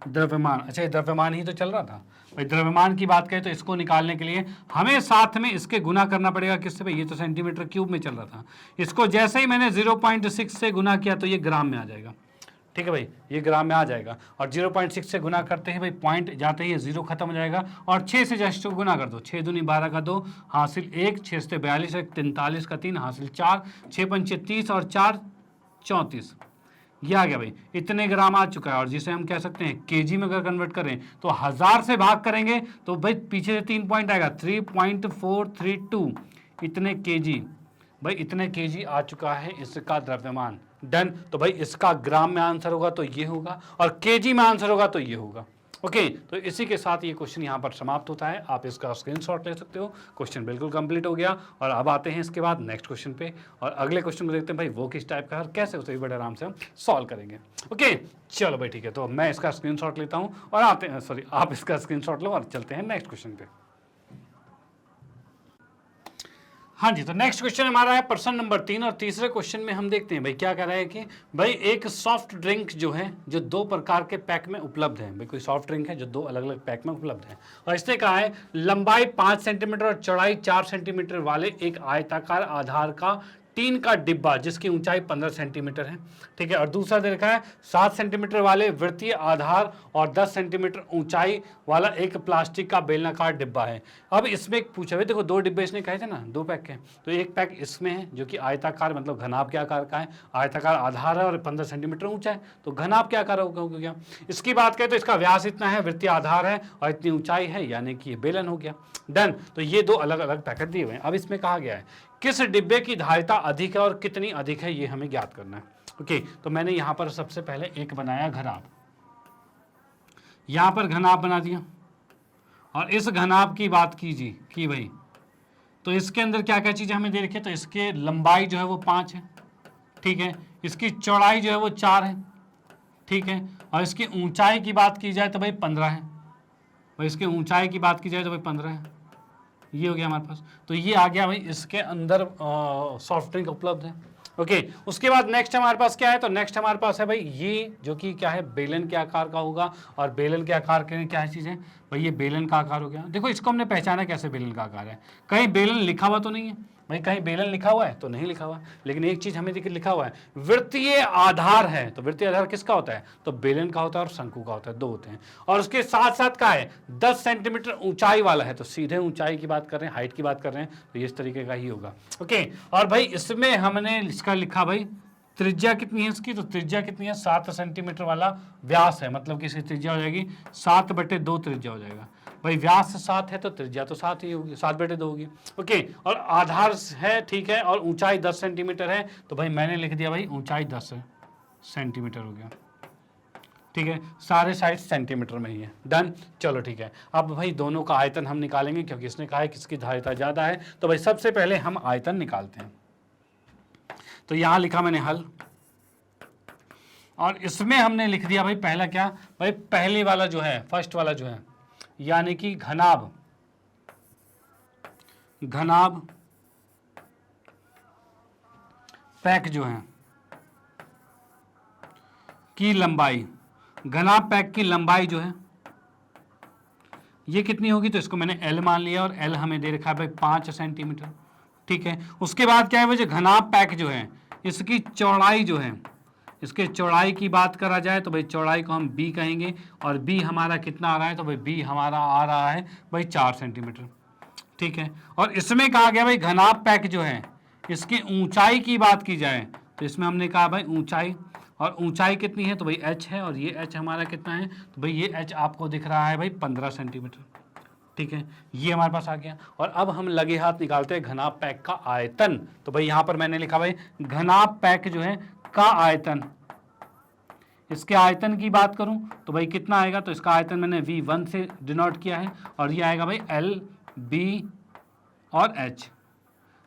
द्रव्यमान, अच्छा ये द्रव्यमान ही तो चल रहा था भाई, द्रव्यमान की बात करें तो इसको निकालने के लिए हमें साथ में इसके गुना करना पड़ेगा किससे, भाई ये तो सेंटीमीटर क्यूब में चल रहा था, इसको जैसे ही मैंने 0.6 से गुना किया तो ये ग्राम में आ जाएगा, ठीक है भाई, ये ग्राम में आ जाएगा, और 0.6 से गुना करते ही भाई पॉइंट जाते ही 0 खत्म हो जाएगा, और 6 से जस्ट गुना कर दो, 6 दूनी 12 का 2 हासिल 1, 6 से 42 43 का 3 हासिल 4, 6 पंचे 30 और 4 34, ये आ गया भाई, इतने ग्राम आ चुका है, और जिसे हम कह सकते हैं केजी में अगर कन्वर्ट करें तो 1000 से भाग करेंगे तो भाई पीछे से 3 पॉइंट आएगा, 3.432 इतने केजी, भाई इतने केजी आ चुका है इसका द्रव्यमान। डन। तो भाई इसका ग्राम में आंसर होगा तो ये होगा, और केजी में आंसर होगा तो ये होगा। ओके, तो इसी के साथ ये क्वेश्चन यहाँ पर समाप्त होता है, आप इसका स्क्रीनशॉट ले सकते हो, क्वेश्चन बिल्कुल कंप्लीट हो गया। और अब आते हैं इसके बाद नेक्स्ट क्वेश्चन पे, और अगले क्वेश्चन को देखते हैं भाई वो किस टाइप का है और कैसे उसे बड़े आराम से हम सॉल्व करेंगे। ओके चलो भाई ठीक है, तो मैं इसका स्क्रीनशॉट लेता हूँ और आते हैं, सॉरी आप इसका स्क्रीनशॉट लो और चलते हैं नेक्स्ट क्वेश्चन पे। हाँ जी, तो नेक्स्ट क्वेश्चन हमारा है प्रश्न नंबर 3, और तीसरे क्वेश्चन में हम देखते हैं भाई क्या कह रहा है कि भाई एक सॉफ्ट ड्रिंक जो है जो 2 प्रकार के पैक में उपलब्ध है, भाई कोई सॉफ्ट ड्रिंक है जो 2 अलग अलग पैक में उपलब्ध है, और इसने कहा है लंबाई 5 सेंटीमीटर और चौड़ाई 4 सेंटीमीटर वाले एक आयताकार आधार का टीन का डिब्बा जिसकी ऊंचाई 15 सेंटीमीटर है, ठीक है, और दूसरा दे रखा है 7 सेंटीमीटर वाले वृत्तीय आधार और 10 सेंटीमीटर ऊंचाई वाला एक प्लास्टिक का बेलनाकार डिब्बा है। अब इसमें पूछा हुआ, देखो 2 डिब्बे इसने कहे थे ना, 2 पैक के, तो एक पैक इसमें है जो कि आयताकार मतलब घनाभ के आकार का है, आयताकार आधार है और 15 सेंटीमीटर ऊंचा है, तो घनाभ के आकार होगा हो गया। इसकी बात करें तो इसका व्यास इतना है, वृत्तीय आधार है और इतनी ऊंचाई है, यानी कि ये बेलन हो गया। डन। तो ये 2 अलग अलग पैकेट दिए हुए हैं। अब इसमें कहा गया है किस डिब्बे की धारिता अधिक है और कितनी अधिक है, ये हमें ज्ञात करना है। ओके, तो मैंने यहां पर सबसे पहले एक बनाया घनाभ, यहां पर घनाभ बना दिया, और इस घनाभ की बात कीजिए कि भाई तो इसके अंदर क्या क्या चीजें हमें दे रखी है, तो इसके लंबाई जो है वो 5 है, ठीक है, इसकी चौड़ाई जो है वो 4 है, ठीक है, और इसकी ऊंचाई की बात की जाए तो भाई 15 है, भाई इसकी ऊंचाई की बात की जाए तो भाई 15 है, ये हो गया हमारे पास। तो ये आ गया भाई इसके अंदर सॉफ्ट ड्रिंक उपलब्ध है। ओके, उसके बाद नेक्स्ट हमारे पास क्या है, तो नेक्स्ट हमारे पास है भाई ये जो कि क्या है बेलन के आकार का होगा, और बेलन के आकार के क्या है चीज़ें, भाई ये बेलन का आकार हो गया। देखो इसको हमने पहचाना कैसे बेलन का आकार है, कहीं बेलन लिखा हुआ तो नहीं है भाई, कहीं बेलन लिखा हुआ है तो नहीं लिखा हुआ, लेकिन एक चीज हमें लिखा हुआ है वृत्तीय आधार है, तो वृत्तीय आधार किसका होता है, तो बेलन का होता है और शंकु का होता है, 2 होते हैं, और उसके साथ साथ का है 10 सेंटीमीटर ऊंचाई वाला है, तो सीधे ऊंचाई की बात कर रहे हैं, हाइट की बात कर रहे हैं, तो इस तरीके का ही होगा। ओके, और भाई इसमें हमने इसका लिखा भाई त्रिज्या कितनी है इसकी, तो त्रिज्या कितनी है 7 सेंटीमीटर वाला व्यास है, मतलब कि इसकी त्रिज्या हो जाएगी 7/2 त्रिज्या हो जाएगा। भाई व्यास 7 है तो त्रिज्या तो 7 ही होगी, 7/2 होगी। ओके, और आधार है, ठीक है, और ऊंचाई 10 सेंटीमीटर है, तो भाई मैंने लिख दिया भाई ऊंचाई 10 सेंटीमीटर हो गया, ठीक है, सारे साइड सेंटीमीटर में ही है। डन, चलो ठीक है। अब भाई दोनों का आयतन हम निकालेंगे, क्योंकि इसने कहा है किसकी धारिता ज़्यादा है, तो भाई सबसे पहले हम आयतन निकालते हैं। तो यहाँ लिखा मैंने हल, और इसमें हमने लिख दिया भाई पहला क्या, भाई पहले वाला जो है, फर्स्ट वाला जो है, यानी कि घनाभ पैक जो है की लंबाई, घनाभ पैक की लंबाई जो है ये कितनी होगी, तो इसको मैंने L मान लिया, और L हमें दे रखा है भाई 5 सेंटीमीटर, ठीक है। उसके बाद क्या है भाई, जो घनाभ पैक जो है इसकी चौड़ाई जो है, इसके चौड़ाई की बात करा जाए तो भाई चौड़ाई को हम B कहेंगे, और B हमारा कितना आ रहा है, तो भाई B हमारा आ रहा है भाई 4 सेंटीमीटर, ठीक है। और इसमें कहा गया भाई घनाभ पैक जो है इसकी ऊंचाई की बात की जाए, तो इसमें हमने कहा भाई ऊंचाई, और ऊंचाई कितनी है, तो भाई h है, और ये h हमारा कितना है, तो भाई ये h आपको दिख रहा है भाई 15 सेंटीमीटर, ठीक है, ये हमारे पास आ गया। और अब हम लगे हाथ निकालते हैं घनाभ पैक का आयतन। तो भाई यहाँ पर मैंने लिखा भाई घनाभ पैक जो है का आयतन, इसके आयतन की बात करूं तो भाई कितना आएगा, तो इसका आयतन मैंने V1 से डिनोट किया है, और ये आएगा भाई L, B और H,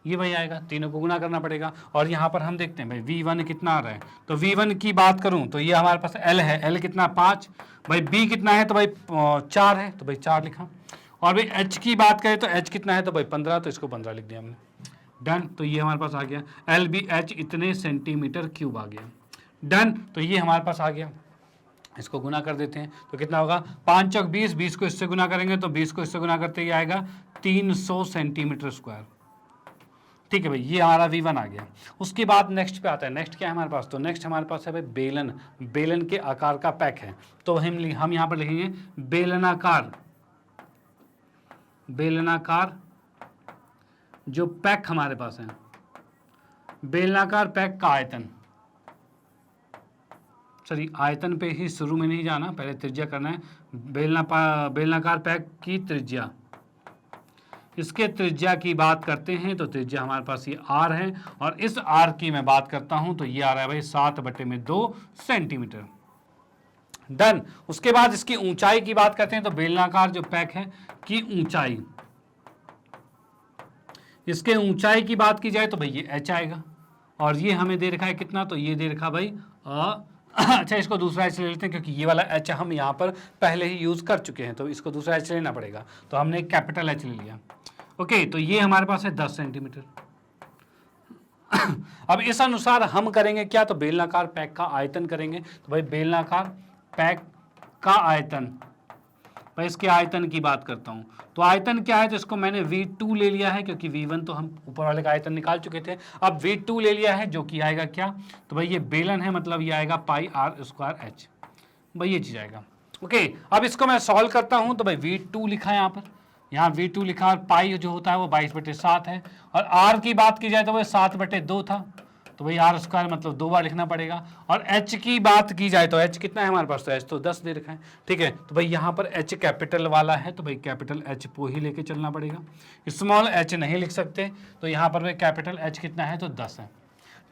ये भाई आएगा, तीनों को गुना करना पड़ेगा। और यहाँ पर हम देखते हैं भाई V1 कितना आ रहा है, तो V1 की बात करूं तो ये हमारे पास L है, L कितना 5, भाई B कितना है, तो भाई 4 है, तो भाई 4 लिखा। और भाई H की बात करें तो H कितना है, तो भाई 15, तो इसको 15 लिख दिया हमने। डन, तो ये हमारे पास आ गया LBH इतने सेंटीमीटर क्यूब आ गया। डन, तो ये हमारे पास आ गया, इसको गुना कर देते हैं तो कितना होगा, 5 चौक 20, 20 को इससे गुना करेंगे तो 20 को इससे गुना करते ही आएगा 300 सेंटीमीटर स्क्वायर, ठीक है भाई, ये हमारा V1 आ गया। उसके बाद नेक्स्ट पे आता है, नेक्स्ट क्या है हमारे पास, तो नेक्स्ट हमारे पास है भाई बेलन, बेलन के आकार का पैक है, तो हम यहाँ पर लिखेंगे बेलनाकार, बेलनाकार जो पैक हमारे पास है, बेलनाकार पैक का आयतन, सॉरी आयतन पे ही शुरू में नहीं जाना, पहले त्रिज्या करना है। बेलनाकार पैक की त्रिज्या, इसके त्रिज्या की बात करते हैं तो त्रिज्या हमारे पास ये R है, और इस R की मैं बात करता हूं तो ये आ रहा है भाई 7/2 सेंटीमीटर। डन, उसके बाद इसकी ऊंचाई की बात करते हैं तो बेलनाकार जो पैक है की ऊंचाई, इसके ऊंचाई की बात की जाए तो भाई ये H आएगा, और ये हमें दे रखा है कितना, तो ये दे रखा भाई अच्छा इसको दूसरा H ले लेते हैं, क्योंकि ये वाला H हम यहाँ पर पहले ही यूज कर चुके हैं, तो इसको दूसरा H लेना पड़ेगा, तो हमने कैपिटल H ले लिया। ओके, तो ये हमारे पास है 10 सेंटीमीटर। अब इस अनुसार हम करेंगे क्या, तो बेलनाकार पैक का आयतन करेंगे, तो भाई बेलनाकार पैक का आयतन, भाई इसके आयतन की बात करता हूं, तो आयतन क्या है, तो इसको मैंने V2 ले लिया है, क्योंकि V1 तो हम ऊपर वाले का आयतन निकाल चुके थे, अब V2 ले लिया है, जो कि आएगा क्या, तो भाई ये बेलन है, मतलब ये आएगा πr²h, भाई ये चीज आएगा। ओके, अब इसको मैं सॉल्व करता हूं, तो भाई V2 लिखा है यहाँ V2 लिखा, और पाई जो होता है वो 22/7 है, और R की बात की जाए तो वो 7/2 था, तो भाई R² मतलब 2 बार लिखना पड़ेगा। और H की बात की जाए तो H कितना है हमारे पास, तो H तो 10 दे रखा है, ठीक है, तो भाई यहाँ पर H कैपिटल वाला है, तो भाई कैपिटल H को ही लेके चलना पड़ेगा, स्मॉल h नहीं लिख सकते, तो यहाँ पर भाई कैपिटल H कितना है, तो 10 है,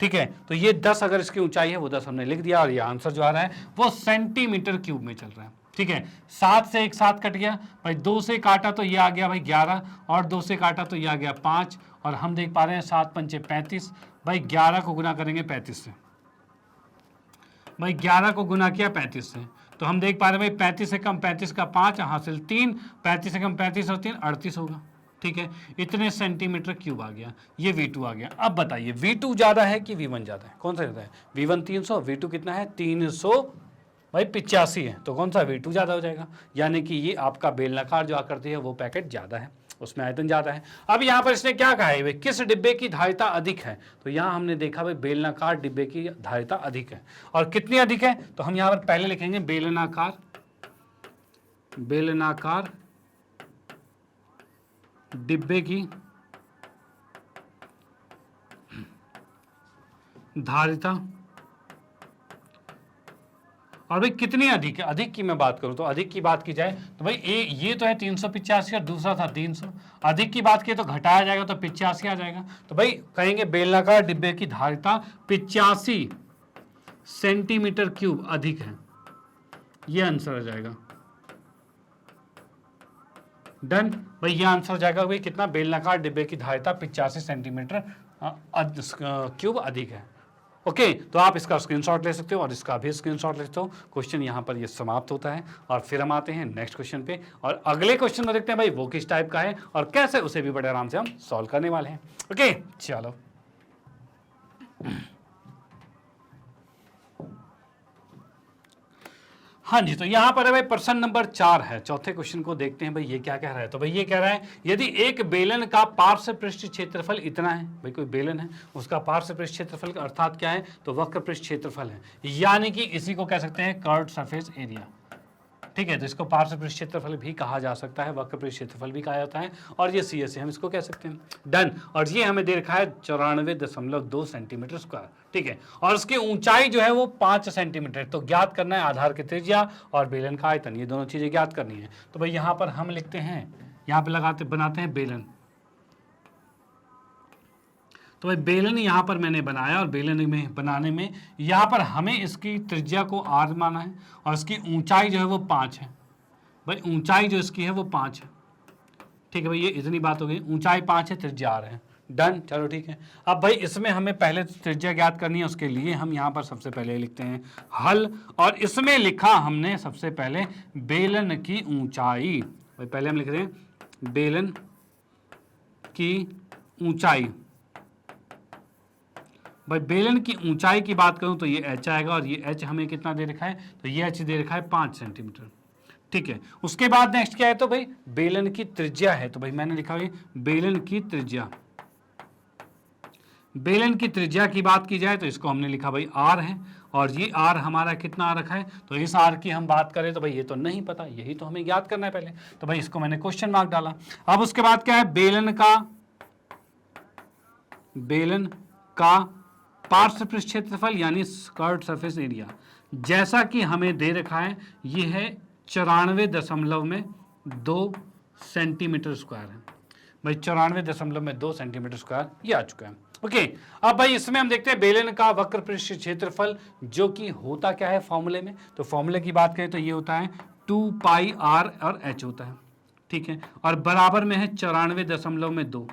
ठीक है। तो ये 10 अगर इसकी ऊंचाई है वो 10 हमने लिख दिया, और ये आंसर जो आ रहा है वो सेंटीमीटर क्यूब में चल रहा है, ठीक है। 7 से एक 7 कट गया भाई, 2 से काटा तो ये आ गया भाई 11, और 2 से काटा तो ये आ गया 5, और हम देख पा रहे हैं 7 पंचे 35, भाई 11 को गुना करेंगे 35 से, भाई 11 को गुना किया 35 से, तो हम देख पा रहे हैं भाई 35 से कम 35 का 5 हासिल 3, 35 से कम 35 और 3 38 होगा, ठीक है, इतने सेंटीमीटर क्यूब आ गया, ये V2 आ गया। अब बताइए V2 ज़्यादा है कि V1 ज़्यादा है, कौन सा ज़्यादा है, V1 300, V2 कितना है 300 भाई 85 है, तो कौन सा V2 ज़्यादा हो जाएगा, यानी कि ये आपका बेलनाकार जो आकृति है वो पैकेट ज़्यादा है, उसमें आयतन ज़्यादा है। अब यहाँ पर इसने क्या कहा है भाई, किस डिब्बे की धारिता अधिक है, तो यहाँ हमने देखा भाई बेलनाकार डिब्बे की धारिता अधिक है, और कितनी अधिक है, तो हम यहाँ पर पहले लिखेंगे बेलनाकार, बेलनाकार डिब्बे की धारिता और भाई कितनी अधिक है, अधिक की मैं बात करूं तो अधिक की बात की जाए तो भाई ये तो है 385 और दूसरा था 300। अधिक की बात की तो घटाया जाएगा तो 85 आ जाएगा। तो भाई कहेंगे बेलनाकार डिब्बे की धारिता 85 सेंटीमीटर क्यूब अधिक है, ये आंसर आ जाएगा। डन भाई, ये आंसर हो जाएगा भाई कितना, बेलनाकार डिब्बे की धारिता 85 सेंटीमीटर क्यूब अधिक है। ओके, तो आप इसका स्क्रीनशॉट ले सकते हो और इसका भी स्क्रीनशॉट ले सकते हो। क्वेश्चन यहाँ पर ये समाप्त होता है और फिर हम आते हैं नेक्स्ट क्वेश्चन पे और अगले क्वेश्चन को देखते हैं भाई वो किस टाइप का है और कैसे उसे भी बड़े आराम से हम सॉल्व करने वाले हैं। ओके चलो, हाँ जी, तो यहाँ पर है भाई प्रश्न नंबर 4 है। चौथे क्वेश्चन को देखते हैं भाई ये क्या कह रहा है। तो भाई ये कह रहा है यदि एक बेलन का पार्श्व पृष्ठ क्षेत्रफल इतना है, भाई कोई बेलन है उसका पार्श्व पृष्ठ क्षेत्रफल का अर्थात क्या है, तो वक्र पृष्ठ क्षेत्रफल है, यानी कि इसी को कह सकते हैं कर्व्ड सरफेस एरिया। ठीक है, तो इसको पार्श्व पृष्ठ क्षेत्रफल भी कहा जा सकता है, वक्र पृष्ठ क्षेत्रफल भी कहा जाता है और ये सी एस हम इसको कह सकते हैं। डन, और ये हमें दे रखा है 94.2 सेंटीमीटर स्क्वायर। ठीक है, और उसकी ऊंचाई जो है वो 5 सेंटीमीटर। तो ज्ञात करना है आधार की त्रिज्या और बेलन का आयतन, ये दोनों चीजें ज्ञात करनी है। तो भाई यहाँ पर हम लिखते हैं, यहाँ पे बनाते हैं बेलन। तो भाई बेलन यहाँ पर मैंने बनाया और बेलन में बनाने में यहाँ पर हमें इसकी त्रिज्या को r माना है और इसकी ऊंचाई जो है वो 5 है। भाई ऊंचाई जो इसकी है वो 5 है। ठीक है भाई, ये इतनी बात हो गई, ऊंचाई 5 है, त्रिज्या r है। डन, चलो ठीक है। अब भाई इसमें हमें पहले त्रिज्या ज्ञात करनी है, उसके लिए हम यहाँ पर सबसे पहले लिखते हैं हल, और इसमें लिखा हमने सबसे पहले बेलन की ऊंचाई। भाई पहले हम लिख रहे हैं बेलन की ऊंचाई। भाई बेलन की ऊंचाई की बात करूं तो ये h आएगा और ये h हमें कितना दे रखा है, तो ये h दे रखा है 5 सेंटीमीटर। ठीक है, उसके बाद नेक्स्ट क्या है, तो भाई बेलन की त्रिज्या है। तो भाई मैंने लिखा भाई बेलन की त्रिज्या। बेलन की त्रिज्या की बात की जाए तो इसको हमने लिखा भाई r है और ये r हमारा कितना आ रखा है, तो इस r की हम बात करें तो भाई ये तो नहीं पता, यही तो हमें ज्ञात करना है पहले। तो भाई इसको मैंने क्वेश्चन मार्क डाला। अब उसके बाद क्या है, बेलन का पार्श्व पृष्ठ क्षेत्रफल यानी कर्व्ड सरफेस एरिया, जैसा कि हमें दे रखा है ये है 94.2 सेंटीमीटर स्क्वायर है। भाई 94.2 सेंटीमीटर स्क्वायर ये आ चुका है। ओके, अब भाई इसमें हम देखते हैं बेलन का वक्र पृष्ठ क्षेत्रफल, जो कि होता क्या है फॉर्मूले में, तो फॉर्मूले की बात करें तो ये होता है 2 पाई r और h होता है। ठीक है, और बराबर में है 94.2।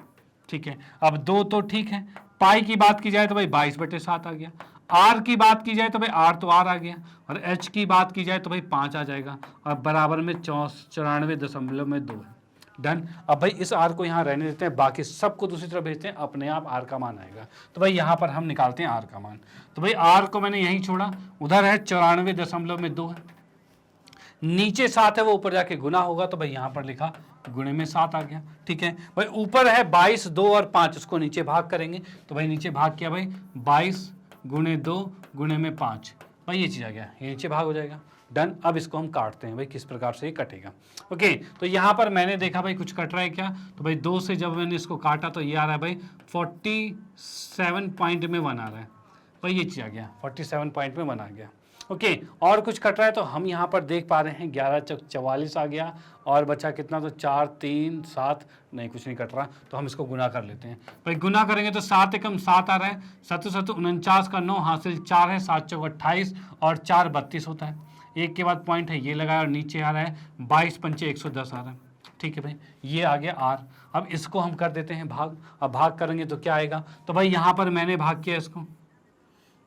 ठीक है, अब 2 तो ठीक है, पाई की बात की जाए तो भाई 22/7 आ गया, आर की बात की जाए तो भाई आर तो आर आ गया और एच की बात की जाए तो भाई 5 आ जाएगा और बराबर में 94.2 है। डन, अब भाई इस आर को यहाँ रहने देते हैं, बाकी सबको दूसरी तरफ भेजते हैं, अपने आप आर का मान आएगा। तो भाई यहाँ पर हम निकालते हैं आर का मान। तो भाई आर को मैंने यहीं छोड़ा, उधर है 94.2 है, नीचे 7 है, वो ऊपर जाके गुना होगा, तो भाई यहाँ पर लिखा गुणे में 7 आ गया। ठीक है भाई, ऊपर है 22, 2 और 5, उसको नीचे भाग करेंगे तो भाई नीचे भाग किया भाई 22 गुणे 2 गुणे में 5, भाई ये चीज़ आ गया, ये नीचे भाग हो जाएगा। डन, अब इसको हम काटते हैं भाई किस प्रकार से ये कटेगा। ओके, तो यहाँ पर मैंने देखा भाई कुछ कट रहा है क्या, तो भाई 2 से जब मैंने इसको काटा तो ये आ रहा है भाई 47 पॉइंट में 1 आ रहा है, भाई ये चीज़ आ गया 47 पॉइंट में 1 आ गया। ओके, और कुछ कट रहा है तो हम यहाँ पर देख पा रहे हैं 11 चौक 44 आ गया और बचा कितना, तो 4 3 7, नहीं कुछ नहीं कट रहा, तो हम इसको गुना कर लेते हैं। भाई गुना करेंगे तो 7 एकम 7 आ रहा है, 7 7 49 का 9 हासिल 4 है, 7 चौक 28 और 4 32 होता है। एक के बाद पॉइंट है ये लगाया और नीचे आ रहा है 22 पंचे 110 आ रहा है। ठीक है भाई, ये आ गया आर। अब इसको हम कर देते हैं भाग, अब भाग करेंगे तो क्या आएगा, तो भाई यहाँ पर मैंने भाग किया इसको,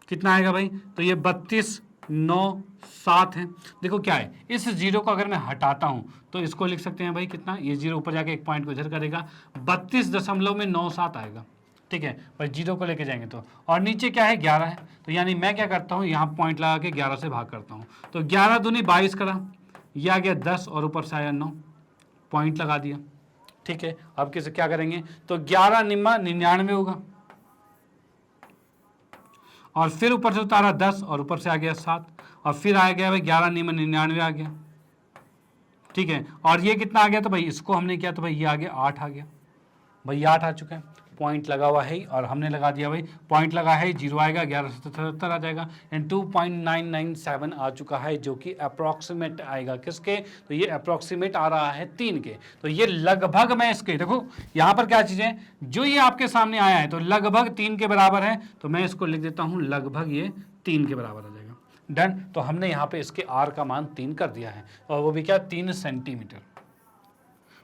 कितना आएगा भाई, तो ये 32 9 7 है। देखो क्या है, इस जीरो को अगर मैं हटाता हूं तो इसको लिख सकते हैं भाई कितना, ये जीरो ऊपर जाके एक पॉइंट को इधर करेगा 32.97 आएगा। ठीक है भाई, जीरो को लेके जाएंगे तो, और नीचे क्या है 11 है, तो यानी मैं क्या करता हूँ यहाँ पॉइंट लगा के 11 से भाग करता हूँ, तो 11 दूनी 22 करा, ये आ गया 10 और ऊपर से आया 9, पॉइंट लगा दिया। ठीक है, अब किसे क्या करेंगे, तो 11 निम्मा 99 होगा और फिर ऊपर से उतारा 10 और ऊपर से आ गया 7 और फिर आ गया भाई 11 निम्न 99 आ गया। ठीक है, और ये कितना आ गया, तो भाई इसको हमने किया तो भाई ये आ गया 8 आ गया, भाई 8 आ चुका है। पॉइंट लगा हुआ है और हमने लगा दिया भाई, पॉइंट लगा है, 0 आएगा, 1177 आ जाएगा एंड 2.997 आ चुका है जो कि अप्रॉक्सीमेट आएगा किसके, तो ये अप्रॉक्सीमेट आ रहा है 3 के। तो ये लगभग, मैं इसके देखो यहाँ पर क्या चीज़ है, जो ये आपके सामने आया है तो लगभग 3 के बराबर है, तो मैं इसको लिख देता हूँ लगभग ये 3 के बराबर आ जाएगा। डन। तो हमने यहाँ पे इसके आर का मान 3 कर दिया है और वो भी क्या, 3 सेंटीमीटर।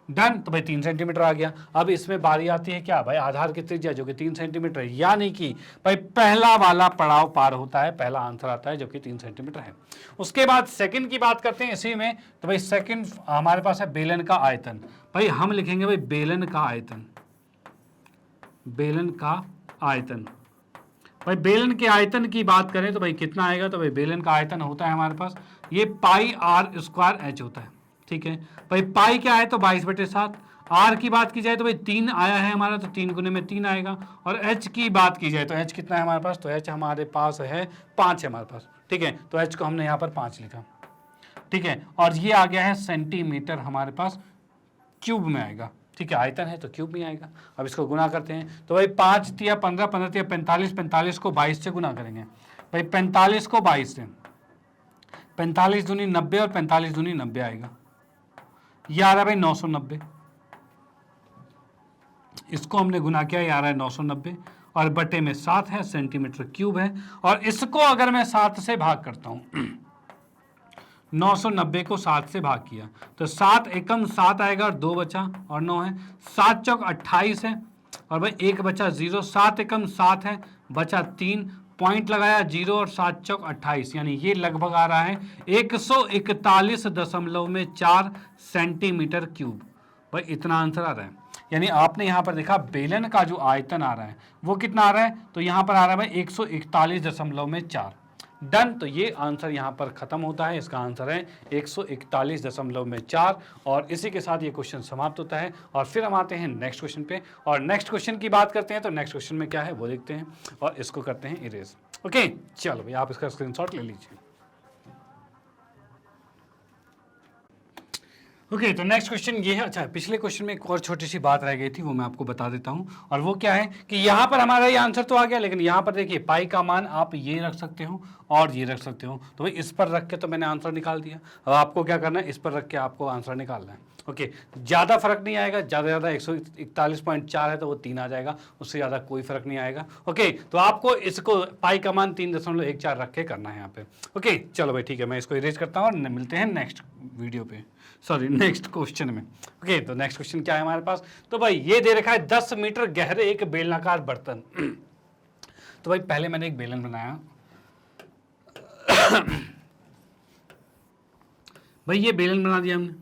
डन। तो भाई 3 सेंटीमीटर आ गया। अब इसमें बारी आती है क्या भाई, आधार की त्रिज्या जो कि 3 सेंटीमीटर, यानी कि भाई पहला वाला पड़ाव पार होता है, पहला आंसर आता है जो कि 3 सेंटीमीटर है। उसके बाद सेकंड की बात करते हैं इसी में। तो भाई सेकंड हमारे पास है बेलन का आयतन। भाई हम लिखेंगे भाई बेलन का आयतन, बेलन का आयतन। भाई बेलन के आयतन की बात करें तो भाई कितना आएगा, तो भाई बेलन का आयतन होता है हमारे पास ये पाई आर स्क्वायर एच होता है, ठीक है। भाई पाई क्या है, तो 22/7। आर की बात की जाए तो भाई 3 आया है हमारा, तो 3 गुने में 3 आएगा। और एच की बात की जाए तो एच कितना है हमारे पास, तो एच हमारे पास है 5 है हमारे पास, ठीक है। तो एच को हमने यहाँ पर 5 लिखा, ठीक है। और ये आ गया है सेंटीमीटर हमारे पास, क्यूब में आएगा, ठीक है। आयतन है तो क्यूब में आएगा। अब इसको गुना करते हैं तो भाई 5 तिया 15, 15 तिया 45, 45 को 22 से गुना करेंगे। भाई 45 को 22 से, 45 दूनी 90 और 45 दूनी 90 आएगा। ये आ रहा है भाई 990। इसको हमने गुना किया, ये आ रहा है 990 और बटे में 7 है, सेंटीमीटर क्यूब है। और इसको अगर मैं 7 से भाग करता हूं 990 को 7 से भाग किया तो 7 एकम 7 आएगा और 2 बचा और 9 है, 7 चौक 28 है और भाई 1 बचा 0, 7 एकम 7 है, बचा 3, पॉइंट लगाया 0 और 7 चौक 28, यानी ये लगभग आ रहा है 141.4 सेंटीमीटर क्यूब। भाई इतना आंसर आ रहा है। यानी आपने यहाँ पर देखा बेलन का जो आयतन आ रहा है वो कितना आ रहा है, तो यहाँ पर आ रहा है भाई 141.4। डन। तो ये आंसर यहाँ पर खत्म होता है, इसका आंसर है 141.4 और इसी के साथ ये क्वेश्चन समाप्त होता है। और फिर हम आते हैं नेक्स्ट क्वेश्चन पे और नेक्स्ट क्वेश्चन की बात करते हैं। तो नेक्स्ट क्वेश्चन में क्या है वो देखते हैं और इसको करते हैं इरेज। ओके चलो भाई आप इसका स्क्रीनशॉट ले लीजिए। ओके तो नेक्स्ट क्वेश्चन ये है। अच्छा पिछले क्वेश्चन में एक और छोटी सी बात रह गई थी, वो मैं आपको बता देता हूँ। और वो क्या है कि यहाँ पर हमारा ये आंसर तो आ गया, लेकिन यहाँ पर देखिए पाई का मान आप ये रख सकते हो और ये रख सकते हो। तो भाई इस पर रख के तो मैंने आंसर निकाल दिया। अब आपको क्या करना है, इस पर रख के आपको आंसर निकालना है। ओके ज़्यादा फर्क नहीं आएगा, ज़्यादा 141.4 है तो वो 3 आ जाएगा, उससे ज़्यादा कोई फर्क नहीं आएगा। ओके तो आपको इसको पाई का मान 3.14 रख के करना है यहाँ पे। ओके चलो भाई ठीक है, मैं इसको इरेज करता हूँ और मिलते हैं नेक्स्ट वीडियो पे, सॉरी नेक्स्ट क्वेश्चन में। ओके तो नेक्स्ट क्वेश्चन क्या है हमारे पास, तो भाई ये दे रखा है 10 मीटर गहरे एक बेलनाकार बर्तन। तो भाई पहले मैंने एक बेलन बनाया भाई ये बेलन बना दिया हमने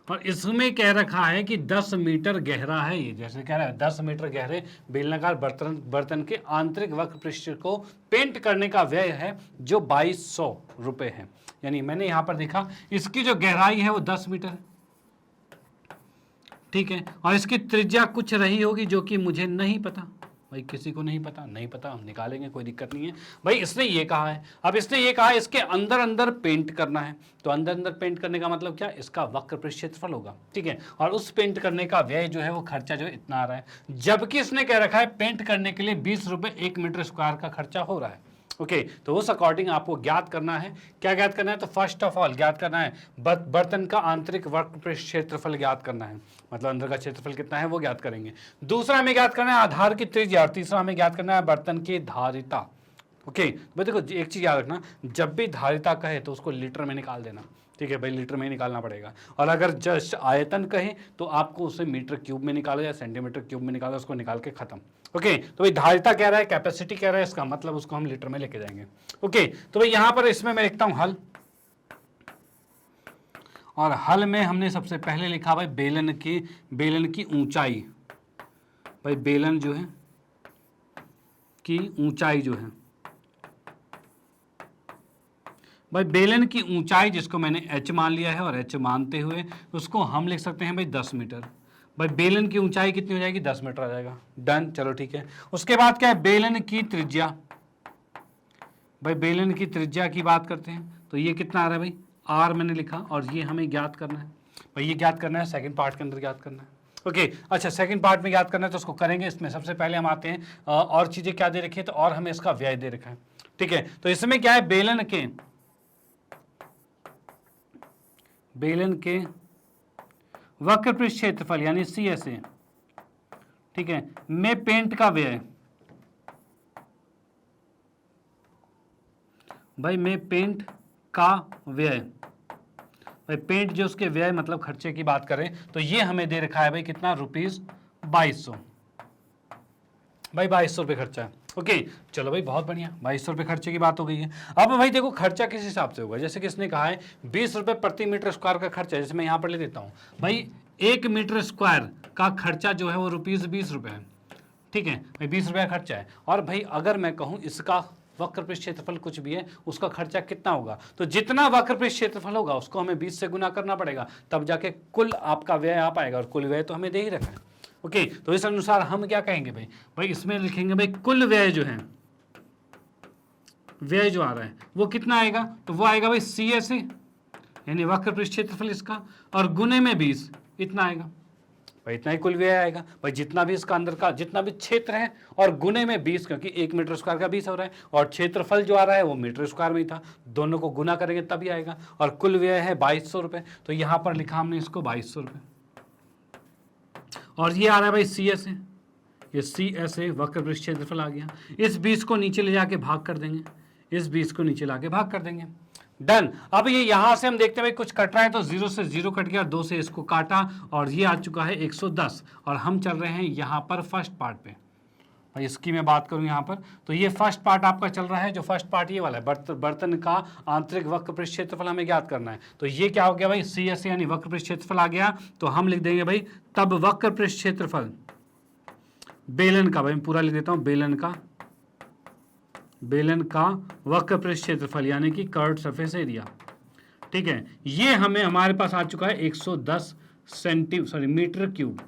और इसमें कह रखा है कि 10 मीटर गहरा है ये, जैसे कह रहा है 10 मीटर गहरे बेलनाकार बर्तन के आंतरिक वक्र पृष्ठ को पेंट करने का व्यय है जो 2200 रुपये है। यानी मैंने यहाँ पर देखा इसकी जो गहराई है वो 10 मीटर है, ठीक है। और इसकी त्रिज्या कुछ रही होगी जो कि मुझे नहीं पता, भाई किसी को नहीं पता, नहीं पता हम निकालेंगे, कोई दिक्कत नहीं है। भाई इसने ये कहा है, अब इसने ये कहा है इसके अंदर अंदर पेंट करना है, तो अंदर अंदर पेंट करने का मतलब क्या, इसका वक्र पृष्ठ क्षेत्रफल होगा, ठीक है। और उस पेंट करने का व्यय जो है वो खर्चा जो है इतना आ रहा है, जबकि इसने कह रखा है पेंट करने के लिए 20 रुपये 1 मीटर स्क्वायर का खर्चा हो रहा है। ओके तो उस अकॉर्डिंग आपको ज्ञात करना है, क्या ज्ञात करना है, तो फर्स्ट ऑफ ऑल ज्ञात करना है बर्तन का आंतरिक वक्र पृष्ठ क्षेत्रफल ज्ञात करना है, मतलब अंदर का क्षेत्रफल कितना है वो ज्ञात करेंगे। दूसरा हमें ज्ञात करना है आधार की त्रिज्या और तीसरा हमें ज्ञात करना है बर्तन की धारिता। ओके भाई देखो एक चीज याद रखना, जब भी धारिता कहे तो उसको लीटर में निकाल देना, ठीक है भाई लीटर में निकालना पड़ेगा। और अगर जस्ट आयतन कहे तो आपको उसे मीटर क्यूब में निकालो या सेंटीमीटर क्यूब में निकालो, उसको निकाल के खत्म। ओके तो भाई धारिता कह रहा है, कैपेसिटी कह रहा है, इसका मतलब उसको हम लीटर में लेके जाएंगे। ओके तो भाई यहां पर इसमें मैं लिखता हूं हल, और हल में हमने सबसे पहले लिखा भाई बेलन की ऊंचाई, भाई बेलन जो है की ऊंचाई जो है, भाई बेलन की ऊंचाई जिसको मैंने h मान लिया है और h मानते हुए उसको हम लिख सकते हैं भाई 10 मीटर। भाई बेलन की ऊंचाई कितनी हो जाएगी, 10 मीटर आ जाएगा। डन चलो ठीक है। उसके बाद क्या है बेलन की त्रिज्या, भाई बेलन की त्रिज्या की बात करते हैं तो ये कितना आ रहा है भाई r मैंने लिखा और ये हमें ज्ञात करना है, भाई ये ज्ञात करना है सेकंड पार्ट के अंदर ज्ञात करना है। ओके अच्छा, सेकंड पार्ट में याद करना है तो उसको करेंगे। इसमें सबसे पहले हम आते हैं और चीजें क्या दे रखी है, तो और हमें इसका व्यय दे रखा है। ठीक है, तो इसमें क्या है, बेलन के वक्र पृष्ठ क्षेत्रफल यानी CSA, ठीक है, में पेंट का व्यय, भाई में पेंट का व्यय, भाई पेंट जो उसके व्यय मतलब खर्चे की बात करें तो ये हमें दे रखा है भाई कितना, ₹2200। भाई 2200 रुपये खर्चा है। ओके चलो भाई बहुत बढ़िया, 2200 रुपये खर्चे की बात हो गई है। अब भाई देखो खर्चा किस हिसाब से होगा, जैसे कि इसने कहा है 20 रुपये प्रति मीटर स्क्वायर का खर्चा है, जैसे मैं यहाँ पर ले देता हूँ भाई 1 मीटर स्क्वायर का खर्चा जो है वो ₹20 है। ठीक है भाई 20 रुपये खर्चा है। और भाई अगर मैं कहूँ इसका वक्र पृष्ठ क्षेत्रफल कुछ भी है उसका खर्चा कितना होगा, तो जितना वक्र पृष्ठ क्षेत्रफल होगा उसको हमें 20 से गुना करना पड़ेगा, तब जाके कुल आपका व्यय आ पाएगा, और कुल व्यय तो हमें दे ही रखा है। ओके तो इस अनुसार हम क्या कहेंगे भाई, भाई इसमें लिखेंगे भाई कुल व्यय जो है, व्यय जो आ रहा है वो कितना आएगा, तो वो आएगा भाई CSA यानी वक्र पृष्ठ क्षेत्रफल इसका, और गुने में 20 इतना आएगा भाई, इतना ही कुल व्यय आएगा भाई, जितना भी इसका अंदर का जितना भी क्षेत्र है, और गुने में 20 क्योंकि 1 मीटर स्क्वायर का 20 हो रहा है, और क्षेत्रफल जो आ रहा है वो मीटर स्क्वायर में ही था, दोनों को गुना करेंगे तभी आएगा, और कुल व्यय है 2200 रुपये, तो यहाँ पर लिखा हमने इसको 2200 रुपये। और ये आ रहा है भाई CSA, ये CSA वक्र पृष्ठ क्षेत्रफल आ गया। इस 20 को नीचे ले जाके भाग कर देंगे, इस 20 को नीचे लाके भाग कर देंगे, डन। अब ये यहां से हम देखते हैं भाई कुछ कट रहा है, तो 0 से 0 कट गया, 2 से इसको काटा, और ये आ चुका है 110, और हम चल रहे हैं यहाँ पर फर्स्ट पार्ट पे। भाई इसकी मैं बात करूँ यहाँ पर, तो ये फर्स्ट पार्ट आपका चल रहा है, जो फर्स्ट पार्ट ये वाला है, बर्तन का आंतरिक वक्र पृष्ठ क्षेत्रफल हमें ज्ञात करना है। तो ये क्या हो गया भाई, CSA यानी वक्र पृष्ठ क्षेत्रफल आ गया, तो हम लिख देंगे भाई तब वक्र पृष्ठ क्षेत्रफल बेलन का, भाई मैं पूरा लिख देता हूँ, बेलन का वक्र पृष्ठ क्षेत्रफल यानी कि कर्व्ड सरफेस एरिया। ठीक है, ये हमें हमारे पास आ चुका है 110 मीटर क्यूब,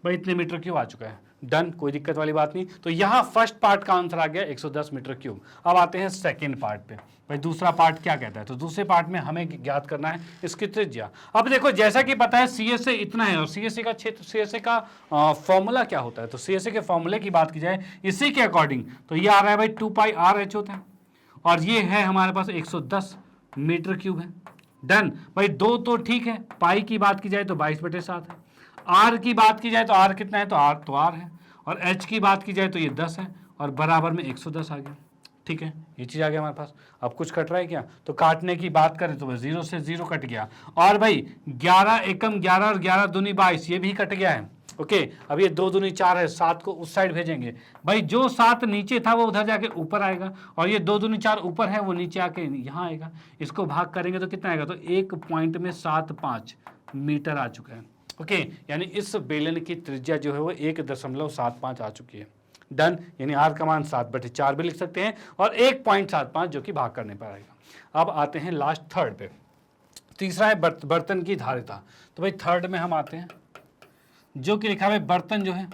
भाई इतने मीटर क्यूब आ चुका है, डन, कोई दिक्कत वाली बात नहीं। तो यहाँ फर्स्ट पार्ट का आंसर आ गया 110 मीटर क्यूब। अब आते हैं सेकेंड पार्ट पे, भाई दूसरा पार्ट क्या कहता है, तो दूसरे पार्ट में हमें ज्ञात करना है इसकी त्रिज्या। अब देखो जैसा कि पता है CSA इतना है, और CSA का क्षेत्र, CSA का फॉर्मूला क्या होता है, तो CSA के फॉर्मूले की बात की जाए इसी के अकॉर्डिंग, तो ये आ रहा है भाई 2πr/h होता है, और ये है हमारे पास 110 मीटर क्यूब है, डन। भाई दो तो ठीक है, पाई की बात की जाए तो 22/7 है, आर की बात की जाए तो आर कितना है, तो आर है, और एच की बात की जाए तो ये 10 है, और बराबर में 110 आ गया। ठीक है, ये चीज़ आ गया हमारे पास। अब कुछ कट रहा है क्या, तो काटने की बात करें तो 0 से 0 कट गया, और भाई 11 एकम 11 और 11 दूनी 22 ये भी कट गया है। ओके अब ये 2 दूनी 4 है, 7 को उस साइड भेजेंगे, भाई जो 7 नीचे था वो उधर जाके ऊपर आएगा, और ये 2 दूनी 4 ऊपर है वो नीचे आके यहाँ आएगा, इसको भाग करेंगे तो कितना आएगा, तो 1.75 मीटर आ चुका है। ओके यानी इस बेलन की त्रिज्या जो है वो 1.75 आ चुकी है, डन। यानी आर का मान 7/4 भी लिख सकते हैं, और 1.75 जो कि भाग करने पर आएगा। अब आते हैं लास्ट थर्ड पे, तीसरा है बर्तन की धारिता। तो भाई थर्ड में हम आते हैं, जो कि लिखा है बर्तन जो है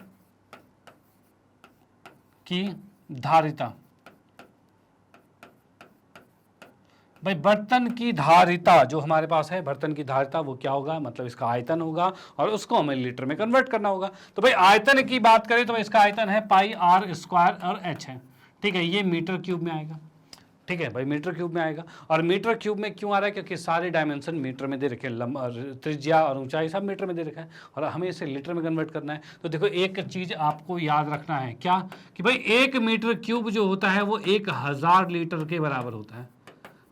की धारिता। भाई बर्तन की धारिता जो हमारे पास है, बर्तन की धारिता वो क्या होगा, मतलब इसका आयतन होगा, और उसको हमें लीटर में कन्वर्ट करना होगा। तो भाई आयतन की बात करें तो भाई इसका आयतन है πr² और h है। ठीक है, ये मीटर क्यूब में आएगा। ठीक है भाई मीटर क्यूब में आएगा, और मीटर क्यूब में क्यों आ रहा है, क्योंकि सारे डायमेंशन मीटर में दे रखे हैं, त्रिज्या और ऊंचाई सब मीटर में दे रखा है, और हमें इसे लीटर में कन्वर्ट करना है। तो देखो एक चीज़ आपको याद रखना है क्या, कि भाई 1 मीटर क्यूब जो होता है वो 1000 लीटर के बराबर होता है,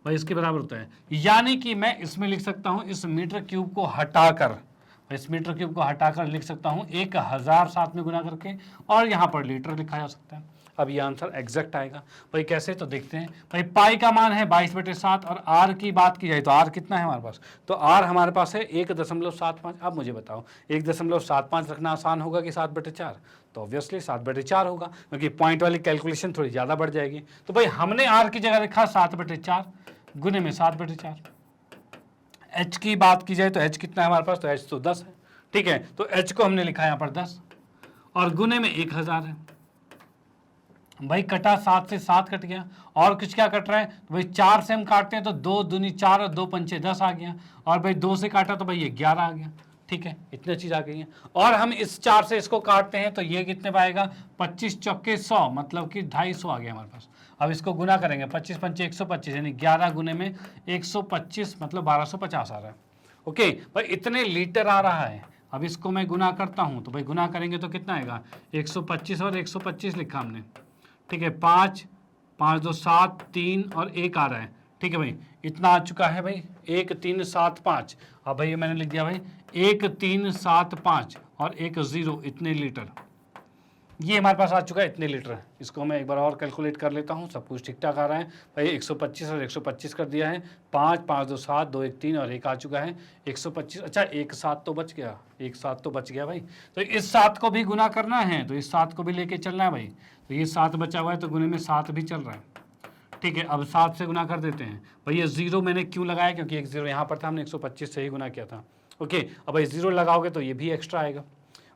भाई इसके बराबर होता है। यानी कि मैं इसमें लिख सकता हूँ, इस मीटर क्यूब को हटाकर, इस मीटर क्यूब को हटाकर लिख सकता हूँ 1000 साथ में गुना करके, और यहाँ पर लीटर लिखा जा सकता है। अब ये आंसर एग्जैक्ट आएगा। भाई कैसे, तो देखते हैं। भाई पाई का मान है 22/7, और आर की बात की जाए तो आर कितना है हमारे पास, तो आर हमारे पास है 1.75। अब मुझे बताओ 1.75 रखना आसान होगा कि 7/4, तो ऑब्वियसली 7/4 होगा, क्योंकि पॉइंट वाली कैलकुलेशन थोड़ी ज़्यादा बढ़ जाएगी। तो भाई हमने आर की जगह रखा 7/4 गुने में 7/4। एच की बात की जाए तो एच कितना है हमारे पास, तो एच तो 10 है। ठीक है, तो एच को हमने लिखा यहाँ पर 10, और गुने में 1000 है। भाई कटा 7 से 7 कट गया, और कुछ क्या कट रहा है, तो भाई 4 से हम काटते हैं तो 2 दूनी 4 और 2 पंचे 10 आ गया, और भाई 2 से काटा तो भाई ये 11 आ गया। ठीक है, इतनी चीज आ गई है। और हम इस 4 से इसको काटते हैं तो ये कितने पाएगा, 25 चौके 100, मतलब कि 250 आ गया हमारे पास। अब इसको गुना करेंगे, 25 पंचे 125, यानी 11 गुने में 125, मतलब 1250 आ रहा है। ओके भाई, इतने लीटर आ रहा है। अब इसको मैं गुना करता हूं तो भाई गुना करेंगे तो कितना आएगा, 125 और 125 लिखा हमने, ठीक है, 5 5 2 7 3 और 1 आ रहा है। ठीक है भाई, इतना आ चुका है भाई, 1375। अब भाई मैंने लिख दिया भाई 1375 और 10, इतने लीटर, ये हमारे पास आ चुका है, इतने लीटर। इसको मैं एक बार और कैलकुलेट कर लेता हूँ, सब कुछ ठीक ठाक आ रहा है भाई। 125 और 125 कर दिया है, 5 5 2 7 2 1 3 और 1 आ चुका है 125। अच्छा, 1 7 तो बच गया, 1 7 तो बच गया भाई। तो इस 7 को भी गुना करना है, तो इस 7 को भी लेके चलना है भाई। तो ये 7 बचा हुआ है तो गुने में 7 भी चल रहा है। ठीक है, अब 7 से गुना कर देते हैं भाई। ये 0 मैंने क्यों लगाया, क्योंकि एक 0 यहाँ पर था, हमने 125 से ही गुना किया था। ओके, अब भाई 0 लगाओगे तो ये भी एक्स्ट्रा आएगा।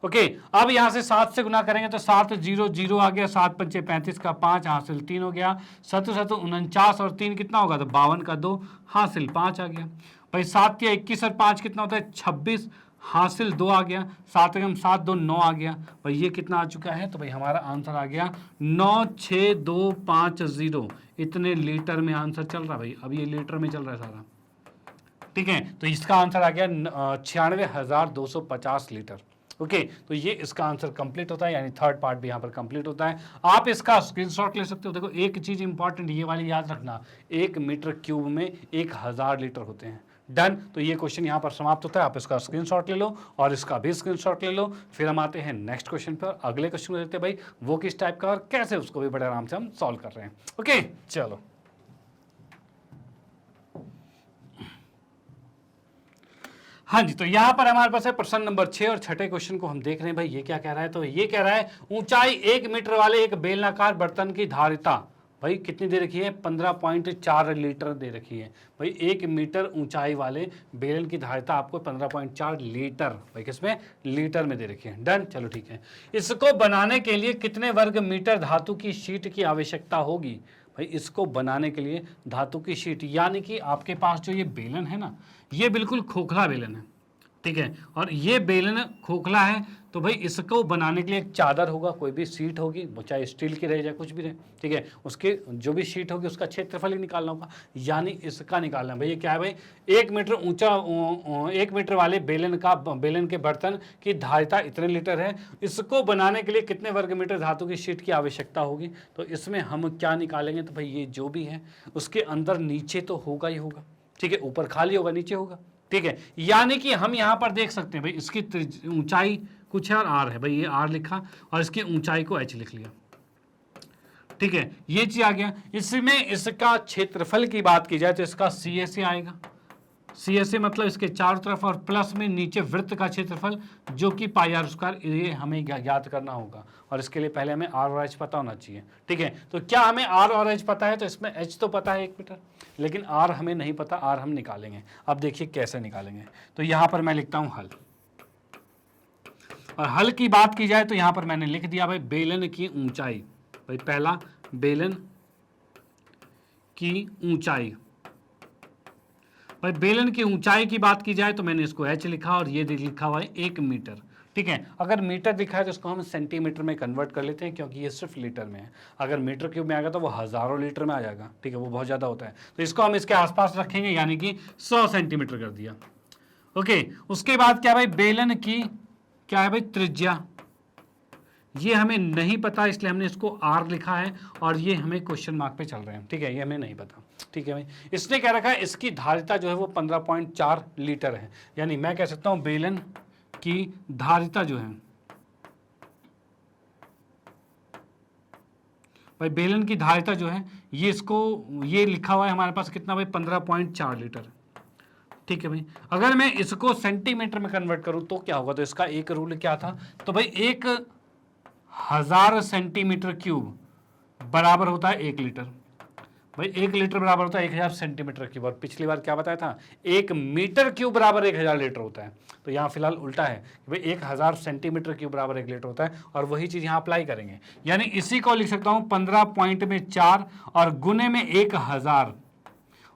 ओके, अब यहाँ से 7 से गुना करेंगे तो 7 0 0 आ गया, 7 पंचे 35 का 5 हासिल 3 हो गया, 7 7 49 और 3 कितना होगा, तो 52 का 2 हासिल 5 आ गया भाई। 7 या 21 और 5 कितना होता है, 26 हासिल 2 आ गया, 7 एकम 7 2 9 आ गया भाई। ये कितना आ चुका है, तो भाई हमारा आंसर आ गया 96250, इतने लीटर में आंसर चल रहा है भाई। अब ये लीटर में चल रहा है सारा, ठीक है। तो इसका आंसर आ गया 96,250 लीटर। ओके, तो ये इसका आंसर कंप्लीट होता है, यानी थर्ड पार्ट भी यहाँ पर कंप्लीट होता है। आप इसका स्क्रीनशॉट ले सकते हो। देखो, एक चीज इंपॉर्टेंट ये वाली याद रखना, 1 मीटर क्यूब में 1000 लीटर होते हैं। डन, तो ये क्वेश्चन यहाँ पर समाप्त होता है। आप इसका स्क्रीनशॉट ले लो और इसका भी स्क्रीनशॉट ले लो। फिर हम आते हैं नेक्स्ट क्वेश्चन पर। अगले क्वेश्चन को देखते हैं भाई वो किस टाइप का और कैसे, उसको भी बड़े आराम से हम सॉल्व कर रहे हैं। ओके, चलो। हाँ जी, तो यहाँ पर हमारे पास है प्रश्न नंबर 6 और छठे क्वेश्चन को हम देख रहे हैं भाई। ये क्या कह रहा है, तो ये कह रहा है ऊंचाई 1 मीटर वाले एक बेलनाकार बर्तन की धारिता भाई कितनी दे रखी है, 15.4 लीटर दे रखी है भाई। 1 मीटर ऊंचाई वाले बेलन की धारिता आपको 15.4 लीटर भाई किसमें, लीटर में दे रखी है। डन, चलो ठीक है। इसको बनाने के लिए कितने वर्ग मीटर धातु की शीट की आवश्यकता होगी भाई। इसको बनाने के लिए धातु की शीट, यानी कि आपके पास जो ये बेलन है ना, ये बिल्कुल खोखला बेलन है, ठीक है। और ये बेलन खोखला है, तो भाई इसको बनाने के लिए एक चादर होगा, कोई भी शीट होगी, वो चाहे स्टील की रहे चाहे कुछ भी रहे, ठीक है। उसके जो भी शीट होगी उसका क्षेत्रफल ही निकालना होगा, यानी इसका निकालना है भाई। ये क्या है भाई, 1 मीटर ऊंचा 1 मीटर वाले बेलन के बर्तन की धारिता इतने लीटर है। इसको बनाने के लिए कितने वर्ग मीटर धातु की शीट की आवश्यकता होगी। तो इसमें हम क्या निकालेंगे, तो भाई ये जो भी है उसके अंदर नीचे तो होगा ही होगा, ठीक है। ऊपर खाली होगा, नीचे होगा, ठीक है। यानी कि हम यहां पर देख सकते हैं भाई इसकी ऊंचाई कुछ है और आर है भाई, ये आर लिखा और इसकी ऊंचाई को एच लिख लिया, ठीक है। ये चीज आ गया। इसमें इसका क्षेत्रफल की बात की जाए तो इसका CSA आएगा। CSA मतलब इसके चारों तरफ, और प्लस में नीचे वृत्त का क्षेत्रफल जो कि पाई आर स्क्वायर, ये हमें ज्ञात करना होगा। और इसके लिए पहले हमें आर और एच पता होना चाहिए, ठीक है। तो क्या हमें आर और एच पता है, तो इसमें एच तो पता है 1 मीटर, लेकिन आर हमें नहीं पता। आर हम निकालेंगे। अब देखिए कैसे निकालेंगे। तो यहां पर मैं लिखता हूं हल, और हल की बात की जाए तो यहां पर मैंने लिख दिया भाई बेलन की ऊंचाई। भाई पहला, बेलन की ऊंचाई, भाई बेलन की ऊंचाई की बात की जाए तो मैंने इसको एच लिखा और ये लिखा हुआ है 1 मीटर, ठीक है। अगर मीटर दिखा है तो इसको हम सेंटीमीटर में कन्वर्ट कर लेते हैं, क्योंकि ये सिर्फ लीटर में है। अगर मीटर क्यूब में आएगा तो वो हजारों लीटर में आ जाएगा, ठीक है, वो बहुत ज़्यादा होता है। तो इसको हम इसके आसपास रखेंगे, यानी कि 100 सेंटीमीटर कर दिया। ओके, उसके बाद क्या भाई, बेलन की क्या है भाई, त्रिज्या, ये हमें नहीं पता, इसलिए हमने इसको आर लिखा है, और ये हमें क्वेश्चन मार्क पे चल रहे हैं, ठीक है, ये हमें नहीं पता, ठीक है भाई। इसने क्या रखा है, इसकी धारिता जो है वो 15.4 लीटर है, यानी मैं कह सकता हूं बेलन की धारिता जो है भाई, बेलन की धारिता जो है ये, इसको ये लिखा हुआ है हमारे पास कितना भाई, 15.4 लीटर, ठीक है भाई। अगर मैं इसको सेंटीमीटर में कन्वर्ट करूं तो क्या होगा, तो इसका एक रूल क्या था, तो भाई 1000 सेंटीमीटर क्यूब बराबर होता है 1 लीटर। भाई 1 लीटर बराबर होता है 1000 सेंटीमीटर क्यूब, और पिछली बार क्या बताया था, 1 मीटर क्यूब बराबर 1000 लीटर होता है। तो यहाँ फिलहाल उल्टा है कि भाई 1000 सेंटीमीटर क्यूब बराबर 1 लीटर होता है, और वही चीज यहाँ अप्लाई करेंगे। यानी इसी को लिख सकता हूँ 15.4 और गुने में 1000,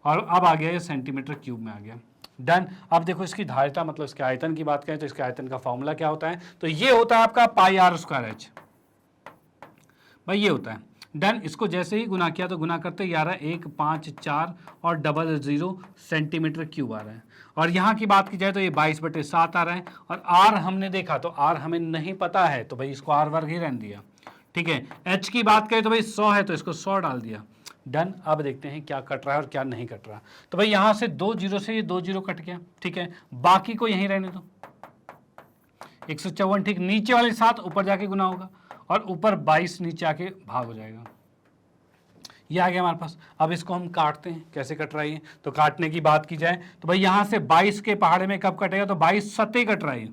और अब आ गया ये सेंटीमीटर क्यूब में आ गया। डन। अब देखो इसकी धारिता मतलब इसके आयतन की बात करें तो इसके आयतन का फॉर्मूला क्या होता है, तो ये होता है आपका पाई आर स्क्वायर एच, भाई ये होता है। डन। इसको जैसे ही गुना किया तो गुना करते ही आ रहा है 1, 5, 4 और 00 सेंटीमीटर क्यूब आ रहा है। और यहाँ की बात की जाए तो ये 22/7 आ रहा है। और आर हमने देखा तो आर हमें नहीं पता है तो भाई इसको आर वर्ग ही रहने दिया, ठीक है। एच की बात करें तो भाई 100 है तो इसको 100 डाल दिया। डन। अब देखते हैं क्या कट रहा है और क्या नहीं कट रहा। तो भाई यहाँ से 2 0 से ये 2 0 कट गया, ठीक है। बाकी को यहीं रहने दो, 154, ठीक। नीचे वाले 7 ऊपर जाके गुना होगा और ऊपर 22 नीचे आके भाग हो जाएगा। ये आ गया हमारे पास। अब इसको हम काटते हैं, कैसे कट रहा है। तो काटने की बात की जाए तो भाई यहाँ से 22 के पहाड़े में कब कटेगा, तो 22 सत्ते कट रहा है,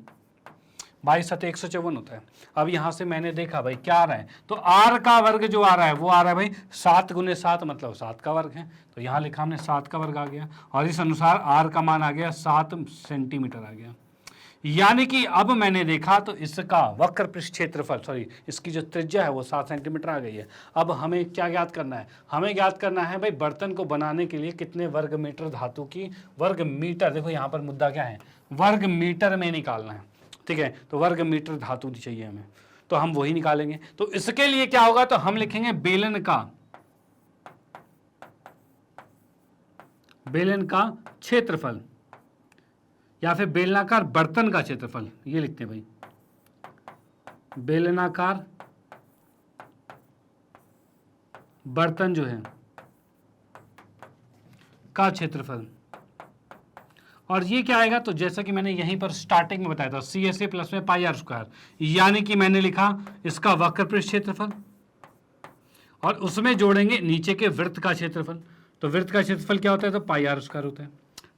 22 सत्ते 154 होता है। अब यहाँ से मैंने देखा भाई क्या आ रहा है, तो आर का वर्ग जो आ रहा है वो आ रहा है भाई 7 × 7 मतलब 7 का वर्ग है। तो यहाँ लिखा हमने 7 का वर्ग आ गया और इस अनुसार आर का मान आ गया 7 सेंटीमीटर आ गया। यानी कि अब मैंने देखा तो इसका वक्र पृष्ठ क्षेत्रफल, सॉरी इसकी जो त्रिज्या है वो 7 सेंटीमीटर आ गई है। अब हमें क्या ज्ञात करना है, हमें ज्ञात करना है भाई बर्तन को बनाने के लिए कितने वर्ग मीटर धातु की, वर्ग मीटर, देखो यहाँ पर मुद्दा क्या है, वर्ग मीटर में निकालना है, ठीक है। तो वर्ग मीटर धातु चाहिए हमें, तो हम वही निकालेंगे। तो इसके लिए क्या होगा, तो हम लिखेंगे बेलन का क्षेत्रफल या फिर बेलनाकार बर्तन का क्षेत्रफल, ये लिखते हैं भाई, बेलनाकार बर्तन जो है का क्षेत्रफल। और ये क्या आएगा, तो जैसा कि मैंने यहीं पर स्टार्टिंग में बताया था, CSA प्लस में पाई आर स्क्वायर, यानी कि मैंने लिखा इसका वक्र पृष्ठ क्षेत्रफल और उसमें जोड़ेंगे नीचे के वृत्त का क्षेत्रफल। तो वृत्त का क्षेत्रफल क्या होता है, तो पाई आर स्क्वायर होता है।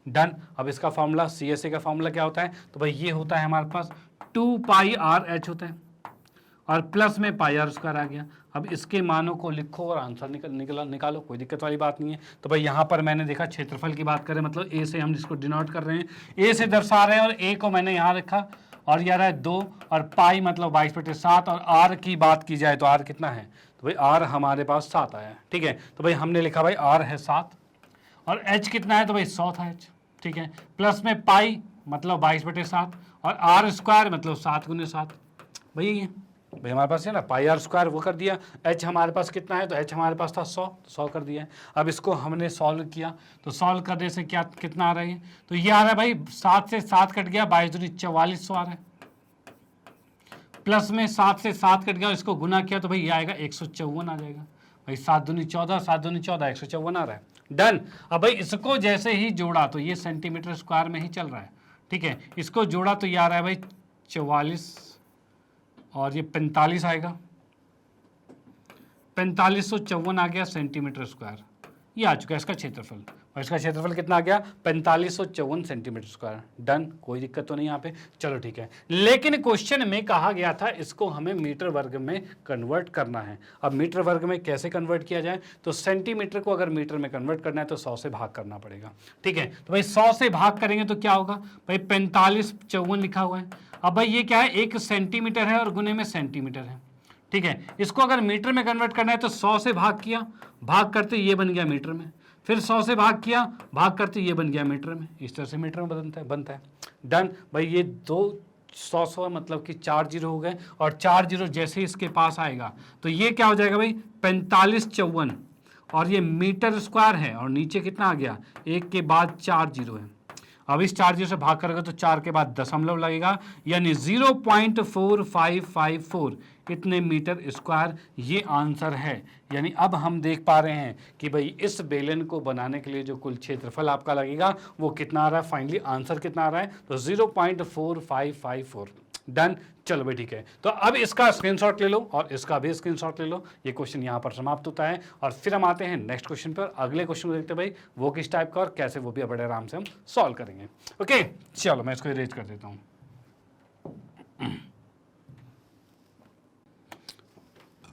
डन। अब इसका फॉर्मूला CSA का फॉर्मूला क्या होता है, तो भाई ये होता है हमारे पास 2 पाई आर एच होता है और प्लस में पाई आर स्क्वायर आ गया। अब इसके मानों को लिखो और आंसर निकालो, कोई दिक्कत वाली बात नहीं है। तो भाई यहाँ पर मैंने देखा क्षेत्रफल की बात करें, मतलब ए से हम जिसको डिनोट कर रहे हैं, ए से दर्शा रहे हैं और ए को मैंने यहाँ रखा और यह रहा है 2 और पाई मतलब 22/7 और आर की बात की जाए तो आर कितना है, तो भाई आर हमारे पास 7 आया है, ठीक है। तो भाई हमने लिखा भाई आर है 7 और एच कितना है, तो भाई 100 था एच, ठीक है। प्लस में पाई मतलब 22/7 और आर स्क्वायर मतलब 7 × 7, भाई भाई हमारे पास है ना पाई आर स्क्वायर वो कर दिया। एच हमारे पास कितना है, तो एच हमारे पास था 100 कर दिया है। अब इसको हमने सॉल्व किया तो सॉल्व करने से क्या कितना आ रहा है, तो ये आ रहा है भाई 7 से 7 कट गया, 22 × 4400 आ रहा है। प्लस में 7 से 7 कट गया, इसको गुना किया तो भाई ये आएगा 154 आ जाएगा। भाई 7 दूनी 14, 7 दूनी 14, 154 आ रहा है। डन। अब भाई इसको जैसे ही जोड़ा तो ये सेंटीमीटर स्क्वायर में ही चल रहा है, ठीक है। इसको जोड़ा तो ये आ रहा है भाई 44 और ये 45 आएगा, 4554 आ गया सेंटीमीटर स्क्वायर, ये आ चुका है इसका क्षेत्रफल। और इसका क्षेत्रफल कितना आ गया, 4554 सेंटीमीटर स्क्वायर। डन। कोई दिक्कत तो नहीं यहाँ पे, चलो ठीक है। लेकिन क्वेश्चन में कहा गया था इसको हमें मीटर वर्ग में कन्वर्ट करना है। अब मीटर वर्ग में कैसे कन्वर्ट किया जाए, तो सेंटीमीटर को अगर मीटर में कन्वर्ट करना है तो 100 से भाग करना पड़ेगा, ठीक है। तो भाई 100 से भाग करेंगे तो क्या होगा, भाई 4554 लिखा हुआ है। अब भाई ये क्या है, 1 सेंटीमीटर है और गुने में सेंटीमीटर है, ठीक है। इसको अगर मीटर में कन्वर्ट करना है तो 100 से भाग किया, भाग करते ये बन गया मीटर में, फिर 100 से भाग किया, भाग करते ये बन गया मीटर में, इस तरह से मीटर में बनता है। डन। भाई ये 200 मतलब कि 4 जीरो हो गए और 4 जीरो जैसे ही इसके पास आएगा तो ये क्या हो जाएगा भाई 4554 और ये मीटर स्क्वायर है और नीचे कितना आ गया, 1 के बाद 4 जीरो है। अब इस 4 जीरो से भाग करोगे तो 4 के बाद दशमलव लगेगा, यानी 0.4554 इतने मीटर स्क्वायर ये आंसर है। यानी अब हम देख पा रहे हैं कि भाई इस बेलन को बनाने के लिए जो कुल क्षेत्रफल आपका लगेगा वो कितना आ रहा है, फाइनली आंसर कितना आ रहा है, तो 0.4554। डन। चलो भाई ठीक है। तो अब इसका स्क्रीनशॉट ले लो और इसका भी स्क्रीनशॉट ले लो। ये क्वेश्चन यहाँ पर समाप्त होता है और फिर हम आते हैं नेक्स्ट क्वेश्चन पर। अगले क्वेश्चन को देखते हैं भाई वो किस टाइप का और कैसे, वो भी बड़े आराम से हम सॉल्व करेंगे। ओके चलो मैं इसको इरेज कर देता हूँ।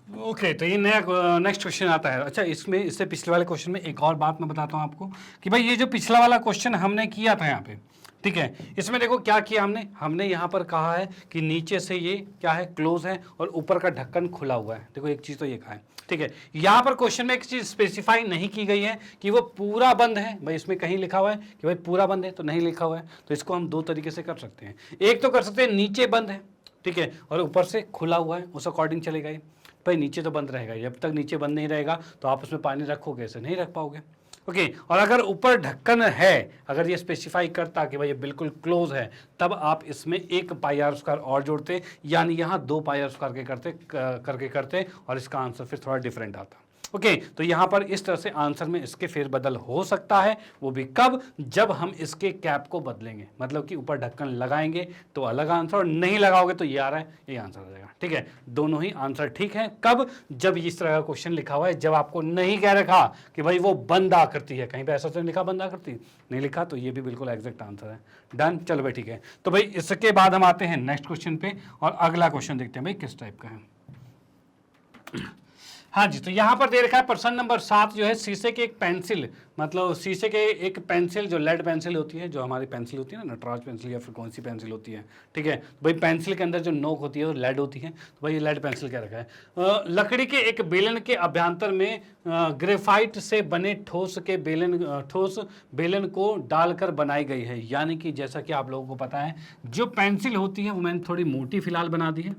ओके तो ये नया नेक्स्ट क्वेश्चन आता है। अच्छा इसमें इससे पिछले वाले क्वेश्चन में एक और बात मैं बताता हूँ आपको कि भाई ये जो पिछला वाला क्वेश्चन हमने किया था यहाँ पे, ठीक है। इसमें देखो क्या किया हमने यहाँ पर कहा है कि नीचे से ये क्या है, क्लोज है, और ऊपर का ढक्कन खुला हुआ है। देखो एक चीज तो ये कहा है, ठीक है। यहाँ पर क्वेश्चन में एक चीज स्पेसिफाई नहीं की गई है कि वो पूरा बंद है। भाई इसमें कहीं लिखा हुआ है कि भाई पूरा बंद है, तो नहीं लिखा हुआ है। तो इसको हम दो तरीके से कर सकते हैं। एक तो कर सकते हैं नीचे बंद है, ठीक है, और ऊपर से खुला हुआ है, उस अकॉर्डिंग चलेगा। भाई नीचे तो बंद रहेगा, जब तक नीचे बंद नहीं रहेगा तो आप उसमें पानी रखोगे, ऐसे नहीं रख पाओगे। ओके, और अगर ऊपर ढक्कन है, अगर ये स्पेसिफाई करता कि भाई ये बिल्कुल क्लोज है, तब आप इसमें एक पाई आर स्क्वायर और जोड़ते, यानी यहाँ 2 पाई आर स्क्वायर करके करते, और इसका आंसर फिर थोड़ा डिफरेंट आता। ओके, तो यहाँ पर इस तरह से आंसर में इसके फेरबदल हो सकता है। वो भी कब, जब हम इसके कैप को बदलेंगे, मतलब कि ऊपर ढक्कन लगाएंगे तो अलग आंसर, और नहीं लगाओगे तो ये आ रहा है, ये आंसर आ जाएगा। ठीक है, दोनों ही आंसर ठीक है। कब, जब इस तरह का क्वेश्चन लिखा हुआ है, जब आपको नहीं कह रखा कि भाई वो बंद आकृति है, कहीं पे ऐसा तो लिखा बंद आकृति नहीं लिखा, तो ये भी बिल्कुल एग्जैक्ट आंसर है। डन, चलो भाई ठीक है। तो भाई इसके बाद हम आते हैं नेक्स्ट क्वेश्चन पे, और अगला क्वेश्चन देखते हैं भाई किस टाइप का है। हाँ जी, तो यहाँ पर दे रखा है प्रश्न नंबर 7 जो है, शीशे के एक पेंसिल, मतलब शीशे के एक पेंसिल, जो लेड पेंसिल होती है, जो हमारी पेंसिल होती है ना, नटराज पेंसिल या फिर कौन सी पेंसिल होती है, ठीक है। तो भाई पेंसिल के अंदर जो नोक होती है वो लेड होती है, तो भाई ये लेड पेंसिल क्या रखा है। लकड़ी के एक बेलन के अभ्यंतर में ग्रेफाइट से बने ठोस बेलन को डालकर बनाई गई है। यानी कि जैसा कि आप लोगों को पता है, जो पेंसिल होती है वो मैंने थोड़ी मोटी फिलहाल बना दी है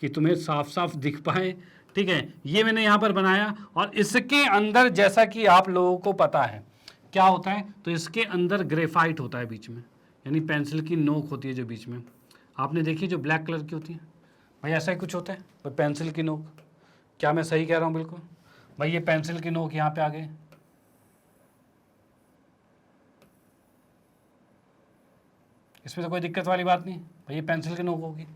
कि तुम्हें साफ साफ दिख पाए, ठीक है। ये मैंने यहाँ पर बनाया, और इसके अंदर जैसा कि आप लोगों को पता है क्या होता है, तो इसके अंदर ग्रेफाइट होता है बीच में, यानी पेंसिल की नोक होती है जो बीच में, आपने देखी जो ब्लैक कलर की होती है, भाई ऐसा ही कुछ होता है भाई पेंसिल की नोक। क्या मैं सही कह रहा हूँ? बिल्कुल भाई, ये पेंसिल की नोक यहाँ पे आ गए, इसमें तो कोई दिक्कत वाली बात नहीं भाई, ये पेंसिल की नोक होगी।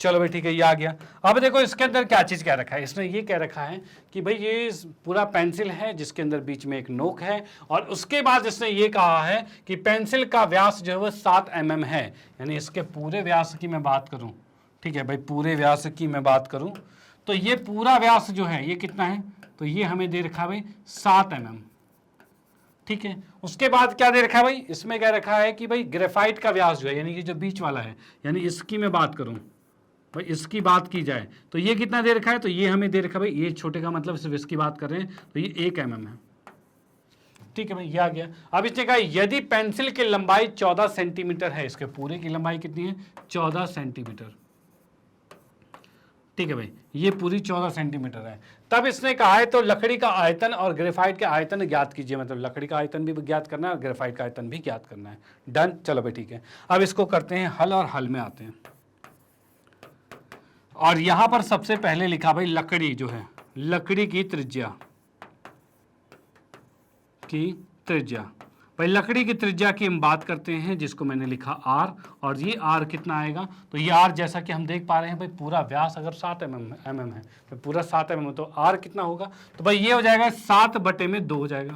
चलो भाई ठीक है, ये आ गया। अब देखो इसके अंदर क्या चीज़ कह रखा है, इसने ये कह रखा है कि भाई ये पूरा पेंसिल है जिसके अंदर बीच में एक नोक है, और उसके बाद इसने ये कहा है कि पेंसिल का व्यास जो है वो 7 mm है। यानी इसके पूरे व्यास की मैं बात करूं, ठीक है भाई, पूरे व्यास की मैं बात करूं, तो ये पूरा व्यास जो है ये कितना है, तो ये हमें दे रखा है भाई 7 mm, ठीक है। उसके बाद क्या दे रखा है भाई, इसमें क्या रखा है कि भाई ग्रेफाइट का व्यास जो है, यानी कि जो बीच वाला है, यानी इसकी मैं बात करूं भाई, इसकी बात की जाए तो ये कितना दे रखा है, तो ये हमें दे रखा है भाई, ये छोटे का मतलब सिर्फ इसकी बात कर रहे हैं, तो ये 1 mm है, ठीक है भाई, ये आ गया। अब इसने कहा यदि पेंसिल की लंबाई 14 सेंटीमीटर है, इसके पूरे की लंबाई कितनी है, 14 सेंटीमीटर, ठीक है भाई, ये पूरी 14 सेंटीमीटर है, तब इसने कहा है तो लकड़ी का आयतन और ग्रेफाइट के आयतन ज्ञात कीजिए। मतलब लकड़ी का आयतन भी ज्ञात करना है और ग्रेफाइट का आयतन भी ज्ञात करना है। डन, चलो भाई ठीक है। अब इसको करते हैं हल, और हल में आते हैं, और यहां पर सबसे पहले लिखा भाई लकड़ी जो है, लकड़ी की त्रिज्या भाई, लकड़ी की त्रिज्या की हम बात करते हैं, जिसको मैंने लिखा R, और ये R कितना आएगा, तो ये R जैसा कि हम देख पा रहे हैं भाई, पूरा व्यास अगर 7 mm है, तो पूरा 7 mm, तो R कितना होगा, तो भाई ये हो जाएगा 7/2 हो जाएगा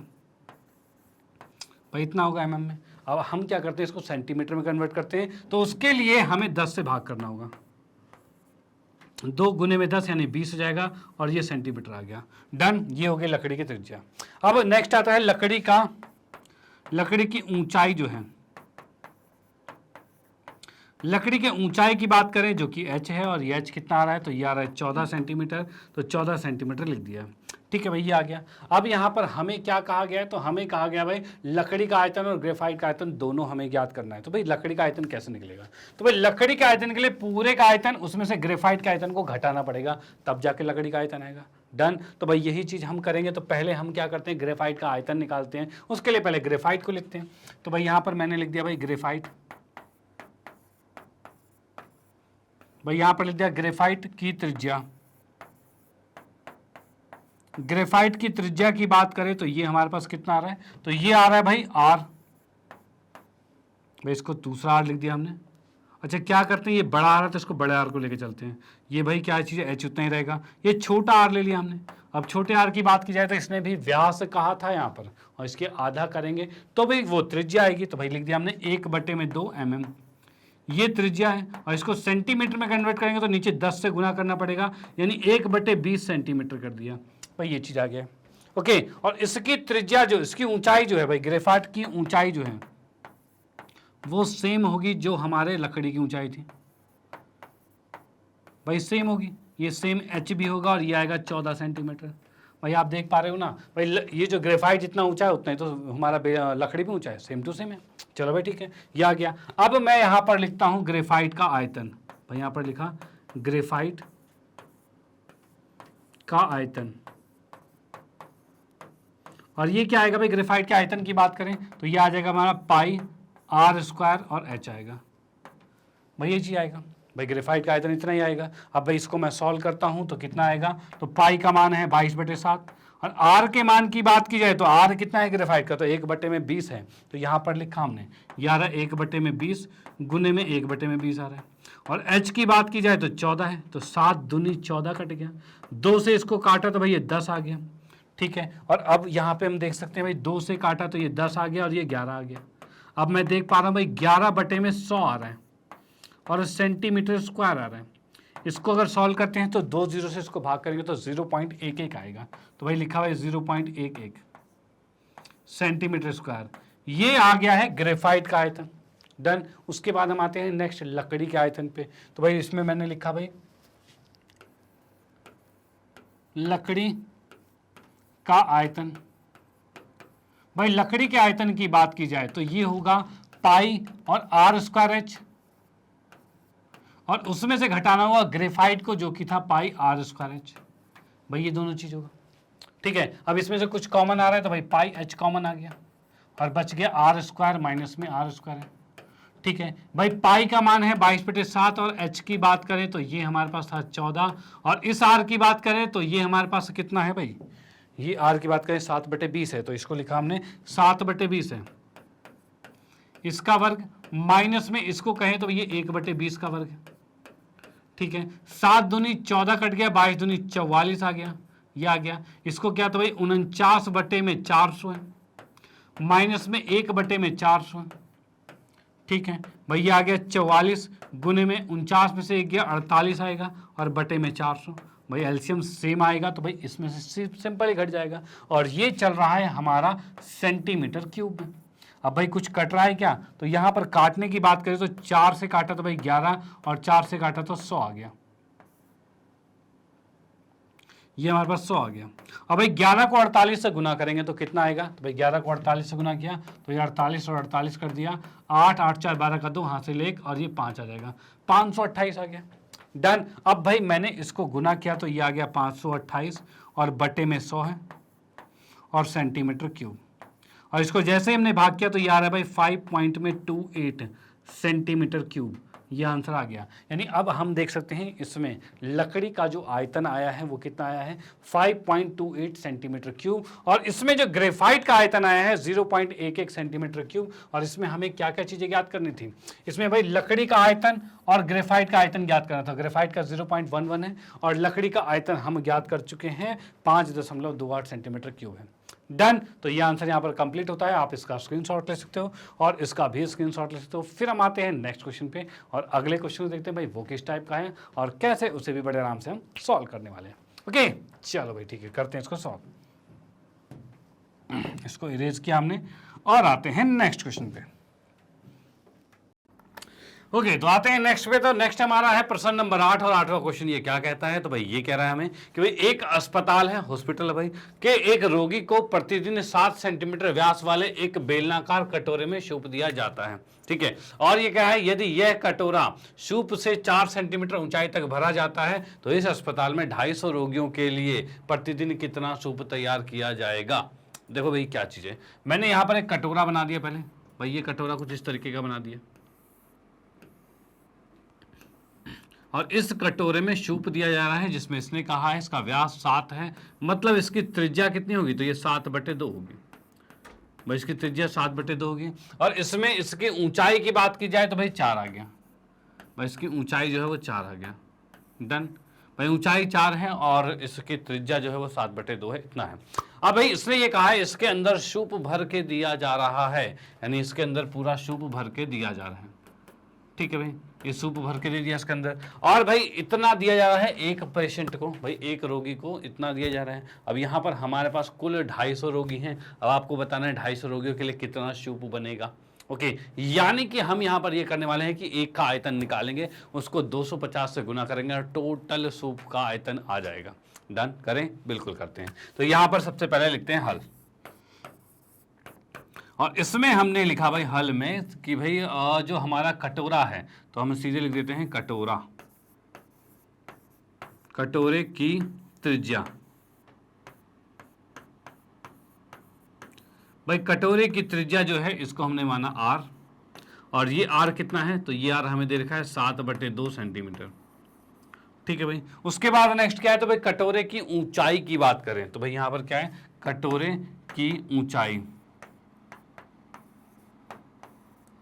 भाई, इतना होगा mm में। अब हम क्या करते हैं, इसको सेंटीमीटर में कन्वर्ट करते हैं, तो उसके लिए हमें 10 से भाग करना होगा, 2 गुने में 10 यानी 20 हो जाएगा, और ये सेंटीमीटर आ गया। डन, ये हो गई लकड़ी की त्रिज्या। अब नेक्स्ट आता है लकड़ी की ऊंचाई जो है, लकड़ी के ऊंचाई की बात करें जो कि h है, और ये h कितना आ रहा है, तो ये आ रहा है 14 सेंटीमीटर, तो 14 सेंटीमीटर लिख दिया, ठीक है भाई, ये आ गया। अब यहाँ पर हमें क्या कहा गया है, तो हमें कहा गया भाई लकड़ी का आयतन और ग्रेफाइट का आयतन दोनों हमें ज्ञात करना है। तो भाई लकड़ी का आयतन कैसे निकलेगा, तो भाई लकड़ी के आयतन के लिए पूरे का आयतन, उसमें से ग्रेफाइट के आयतन को घटाना पड़ेगा, तब जाके लकड़ी का आयतन आएगा। डन, तो भाई यही चीज़ हम करेंगे। तो पहले हम क्या करते हैं, ग्रेफाइट का आयतन निकालते हैं, उसके लिए पहले ग्रेफाइट को लिखते हैं। तो भाई यहाँ पर मैंने लिख दिया भाई ग्रेफाइट, भाई यहाँ पर लिख दिया ग्रेफाइट की त्रिज्या। ग्रेफाइट की त्रिज्या की बात करें तो ये हमारे पास कितना आ रहा है, तो ये आ रहा है भाई R, भाई इसको दूसरा R लिख दिया हमने। अच्छा क्या करते हैं, ये बड़ा आ रहा है तो इसको बड़े R को लेके चलते हैं, ये भाई क्या चीज़ है, H उतना ही रहेगा, ये छोटा R ले लिया हमने। अब छोटे R की बात की जाए तो इसने भी व्यास कहा था यहाँ पर, और इसके आधा करेंगे तो भाई वो त्रिज्या आएगी, तो भाई लिख दिया हमने 1/2 mm, ये त्रिज्या है, और इसको सेंटीमीटर में कन्वर्ट करेंगे तो नीचे 10 से गुना करना पड़ेगा, यानी 1/20 सेंटीमीटर कर दिया भाई, ये चीज़ आ गया। ओके, और इसकी त्रिज्या जो, इसकी ऊंचाई जो है भाई, ग्रेफाइट की ऊंचाई जो है वो सेम होगी जो हमारे लकड़ी की ऊंचाई थी भाई, सेम होगी। ये सेम एच भी होगा और ये आएगा 14 सेंटीमीटर। भाई आप देख पा रहे हो ना भाई, ये जो ग्रेफाइट जितना ऊंचा है उतना ही तो हमारा लकड़ी भी ऊंचा है, सेम टू सेम है। चलो भाई ठीक है, ये आ गया। अब मैं यहाँ पर लिखता हूँ ग्रेफाइट का आयतन। भाई यहाँ पर लिखा ग्रेफाइट का आयतन, और ये क्या आएगा भाई, ग्रेफाइट के आयतन की बात करें तो ये आ जाएगा हमारा पाई आर स्क्वायर और एच आएगा। भाई ये चीज आएगा, भाई ग्रेफाइट का आयतन इतना ही आएगा। अब भाई इसको मैं सॉल्व करता हूं तो कितना आएगा, तो पाई का मान है 22/7 और आर के मान की बात की जाए तो आर कितना है ग्रेफाइट का, तो 1/20 है। तो यहां पर लिखा हमने 1/20 गुने में 1/20 आ रहा है। और एच की बात की जाए तो 14 है, तो 7 दूनी 14 कट गया, 2 से इसको काटा तो भाई ये 10 आ गया। ठीक है, और अब यहाँ पे हम देख सकते हैं भाई 2 से काटा तो ये 10 आ गया और ये 11 आ गया। अब मैं देख पा रहा हूँ भाई 11/100 आ रहा है और सेंटीमीटर स्क्वायर आ रहा है। इसको अगर सॉल्व करते हैं तो 2 जीरो से इसको भाग करेंगे तो 0.11 आएगा। तो भाई लिखा हुआ है 0.11 सेंटीमीटर स्क्वायर। ये आ गया है ग्रेफाइट का आयतन। डन। उसके बाद हम आते हैं नेक्स्ट लकड़ी के आयतन पे। तो भाई इसमें मैंने लिखा भाई लकड़ी का आयतन। भाई लकड़ी के आयतन की बात की जाए तो ये होगा पाई और आर स्क्वायर एच, और उसमें से घटाना हुआ ग्रेफाइट को जो कि था पाई आर स्क्वायर एच। भाई ये दोनों चीज होगा। ठीक है, अब इसमें से कुछ कॉमन आ रहा है तो भाई पाई एच कॉमन आ गया और बच गया आर स्क्वायर माइनस में आर स्क्वायर है। ठीक है भाई, पाई का मान है 22/7 और एच की बात करें तो ये हमारे पास था 14, और इस आर की बात करें तो ये हमारे पास कितना है भाई, ये आर की बात करें 7/20 है, तो इसको लिखा हमने 7/20 है। इसका वर्ग माइनस में इसको कहें तो ये 1/20 का वर्ग है। ठीक है, 7 दूनी 14 कट गया, 22 दूनी 44 आ गया, ये आ गया। इसको क्या तो भाई 49/400 है, माइनस में 1/400 है। ठीक है भाई, ये आ गया 44 गुने में 49 में से 1 गया 48 आएगा और बटे में 400। भाई एलसीएम सेम आएगा तो भाई इसमें से सिंपल ही घट जाएगा, और ये चल रहा है हमारा सेंटीमीटर क्यूब में। अब भाई कुछ कट रहा है क्या, तो यहाँ पर काटने की बात करें तो 4 से काटा तो भाई 11 और 4 से काटा तो 100 आ गया, ये हमारे पास 100 आ गया। अब भाई 11 को 48 से गुना करेंगे तो कितना आएगा, तो भाई 11 को 48 से गुना किया तो ये 48 और 48 कर दिया, 8 8 4 12 का 2 हाथ से ले और ये 5 आ जाएगा, 528 आ गया। डन। अब भाई मैंने इसको गुना किया तो ये आ गया 528 और बटे में 100 है और सेंटीमीटर क्यूब, और इसको जैसे ही हमने भाग किया तो ये आ रहा है भाई 5.28 सेंटीमीटर क्यूब, ये आंसर आ गया। यानी अब हम देख सकते हैं इसमें लकड़ी का जो आयतन आया है वो कितना आया है 5.28 सेंटीमीटर क्यूब, और इसमें जो ग्रेफाइट का आयतन आया है 0.11 सेंटीमीटर क्यूब। और इसमें हमें क्या क्या चीजें ज्ञात करनी थी, इसमें भाई लकड़ी का आयतन और ग्रेफाइट का आयतन ज्ञात करना था। ग्रेफाइट का 0.11 है और लकड़ी का आयतन हम ज्ञात कर चुके हैं 5.28 सेंटीमीटर क्यूब है। डन। तो ये आंसर यहाँ पर कंप्लीट होता है, आप इसका स्क्रीनशॉट ले सकते हो और इसका भी स्क्रीनशॉट ले सकते हो। फिर हम आते हैं नेक्स्ट क्वेश्चन पे और अगले क्वेश्चन को देखते हैं भाई वो किस टाइप का है और कैसे उसे भी बड़े आराम से हम सॉल्व करने वाले हैं। ओके चलो भाई ठीक है, करते हैं इसको सॉल्व। इसको इरेज किया हमने और आते हैं नेक्स्ट क्वेश्चन पे। ओके तो आते हैं नेक्स्ट पे। तो नेक्स्ट हमारा है प्रश्न नंबर 8 और 8वां क्वेश्चन ये क्या कहता है, तो भाई ये कह रहा है हमें कि भाई एक अस्पताल है, हॉस्पिटल है भाई, के एक रोगी को प्रतिदिन 7 सेंटीमीटर व्यास वाले एक बेलनाकार कटोरे में सूप दिया जाता है। ठीक है, और ये क्या है, यदि यह कटोरा सूप से 4 सेंटीमीटर ऊंचाई तक भरा जाता है तो इस अस्पताल में 250 रोगियों के लिए प्रतिदिन कितना सूप तैयार किया जाएगा। देखो भाई क्या चीज है, मैंने यहाँ पर एक कटोरा बना दिया पहले। भाई ये कटोरा कुछ इस तरीके का बना दिया और इस कटोरे में सूप दिया जा रहा है जिसमें इसने कहा है इसका व्यास 7 है, मतलब इसकी त्रिज्या कितनी होगी, तो ये 7/2 होगी। भाई इसकी त्रिज्या 7/2 होगी और इसमें इसकी ऊंचाई की बात की जाए तो भाई 4 आ गया। भाई इसकी ऊंचाई जो है वो 4 आ गया। डन। भाई ऊंचाई 4 है और इसकी त्रिज्या जो है वो 7/2 है, इतना है। अब भाई इसने ये कहा है इसके अंदर सूप भर के दिया जा रहा है, यानी इसके अंदर पूरा सूप भर के दिया जा रहा है। ठीक है भाई, ये सूप भर के दे दिया इसके अंदर, और भाई इतना दिया जा रहा है एक पेशेंट को, भाई एक रोगी को इतना दिया जा रहा है। अब यहाँ पर हमारे पास कुल 250 रोगी हैं। अब आपको बताना है 250 रोगियों के लिए कितना सूप बनेगा। ओके, यानी कि हम यहां पर ये करने वाले हैं कि एक का आयतन निकालेंगे, उसको 250 से गुना करेंगे और टोटल सूप का आयतन आ जाएगा। डन करें? बिल्कुल करते हैं। तो यहां पर सबसे पहले लिखते हैं हल, और इसमें हमने लिखा भाई हल में कि भाई जो हमारा कटोरा है, तो हम सीधे लिख देते हैं कटोरा, कटोरे की त्रिज्या। भाई कटोरे की त्रिज्या जो है इसको हमने माना आर, और ये आर कितना है, तो ये आर हमें दे रखा है 7/2 सेंटीमीटर। ठीक है भाई। उसके बाद नेक्स्ट क्या है, तो भाई कटोरे की ऊंचाई की बात करें, तो भाई यहां पर क्या है, कटोरे की ऊंचाई,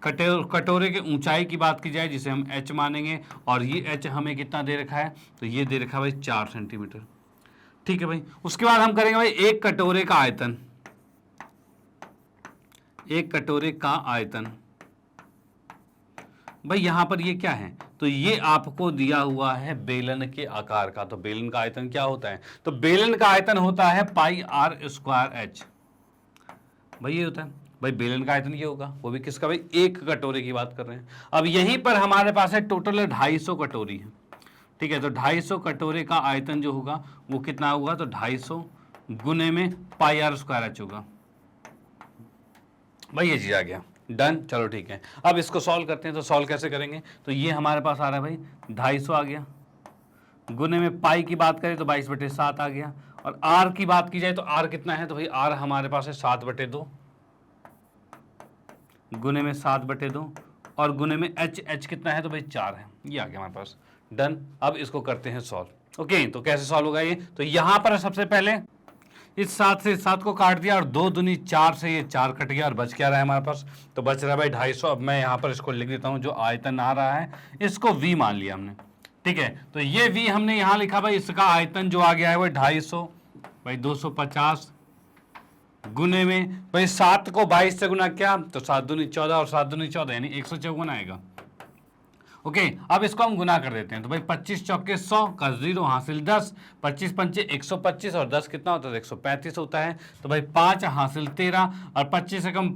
कटोरे की ऊंचाई की बात की जाए जिसे हम h मानेंगे, और ये h हमें कितना दे रखा है, तो ये दे रखा है भाई 4 सेंटीमीटर। ठीक है भाई। उसके बाद हम करेंगे भाई एक कटोरे का आयतन, एक कटोरे का आयतन। भाई यहां पर ये क्या है, तो ये आपको दिया हुआ है बेलन के आकार का, तो बेलन का आयतन क्या होता है, तो बेलन का आयतन होता है पाई आर स्क्वायर एच। भाई ये होता है, भाई बेलन का आयतन ये होगा, वो भी किसका भाई, एक कटोरे की बात कर रहे हैं। अब यहीं पर हमारे पास है टोटल 250 कटोरी है। ठीक है, तो 250 कटोरे का आयतन जो होगा वो कितना होगा, तो 250 गुने में पाई आर स्क्वायर एच होगा। भाई ये चीज आ गया। डन, चलो ठीक है। अब इसको सॉल्व करते हैं, तो सॉल्व कैसे करेंगे, तो ये हमारे पास आ रहा है भाई 250 आ गया, गुने में पाई की बात करें तो 22/7 आ गया, और आर की बात की जाए तो आर कितना है, तो भाई आर हमारे पास है 7/2, गुने में 7/2, और गुने में एच कितना है, तो भाई 4 है, ये आ गया हमारे पास। डन, अब इसको करते हैं सॉल्व। ओके, तो कैसे सॉल्व होगा ये, तो यहां पर सबसे पहले इस 7 से 7 को काट दिया, और 2 दूनी 4 से ये 4 कट गया, और बच क्या रहा है हमारे पास, तो बच रहा है भाई 250। अब मैं यहाँ पर इसको लिख देता हूँ, जो आयतन आ रहा है इसको v मान लिया हमने। ठीक है, तो ये v हमने यहाँ लिखा भाई, इसका आयतन जो आ गया है वो 250 भाई 250 गुने में भाई 7 को 22 से गुना किया, तो 7 दूनी 14 और 7 दूनी 14 यानी 154 आएगा। ओके, अब इसको हम गुना कर देते हैं, तो भाई 25 चौके 100 का 0 हासिल 10, 25 पंचे 125 और 10 कितना होता है, 135 होता है, तो भाई 5 हासिल 13, और 25 से कम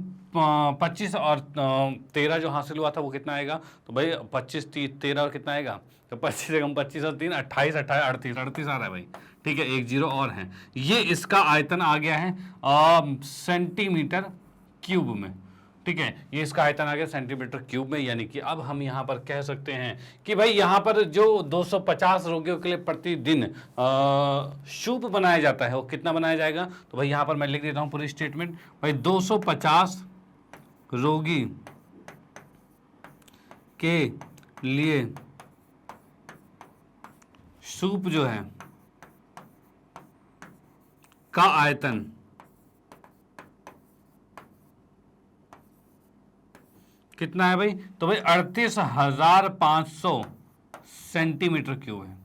25 और 13 जो हासिल हुआ था वो कितना आएगा, तो भाई 25 13 और कितना आएगा, तो 25 से कम 25 और 3 28 28 38 आ रहा है भाई। ठीक है, 1 0 और है। ये इसका आयतन आ गया है सेंटीमीटर क्यूब में। ठीक है, ये इसका आयतन आ गया सेंटीमीटर क्यूब में, यानी कि अब हम यहाँ पर कह सकते हैं कि भाई यहाँ पर जो 250 रोगियों के लिए प्रतिदिन सूप बनाया जाता है वो कितना बनाया जाएगा, तो भाई यहाँ पर मैं लिख देता हूँ पूरी स्टेटमेंट, भाई 250 रोगी के लिए सूप जो है का आयतन कितना है भाई, तो भाई 38,500 सेंटीमीटर क्यूब है।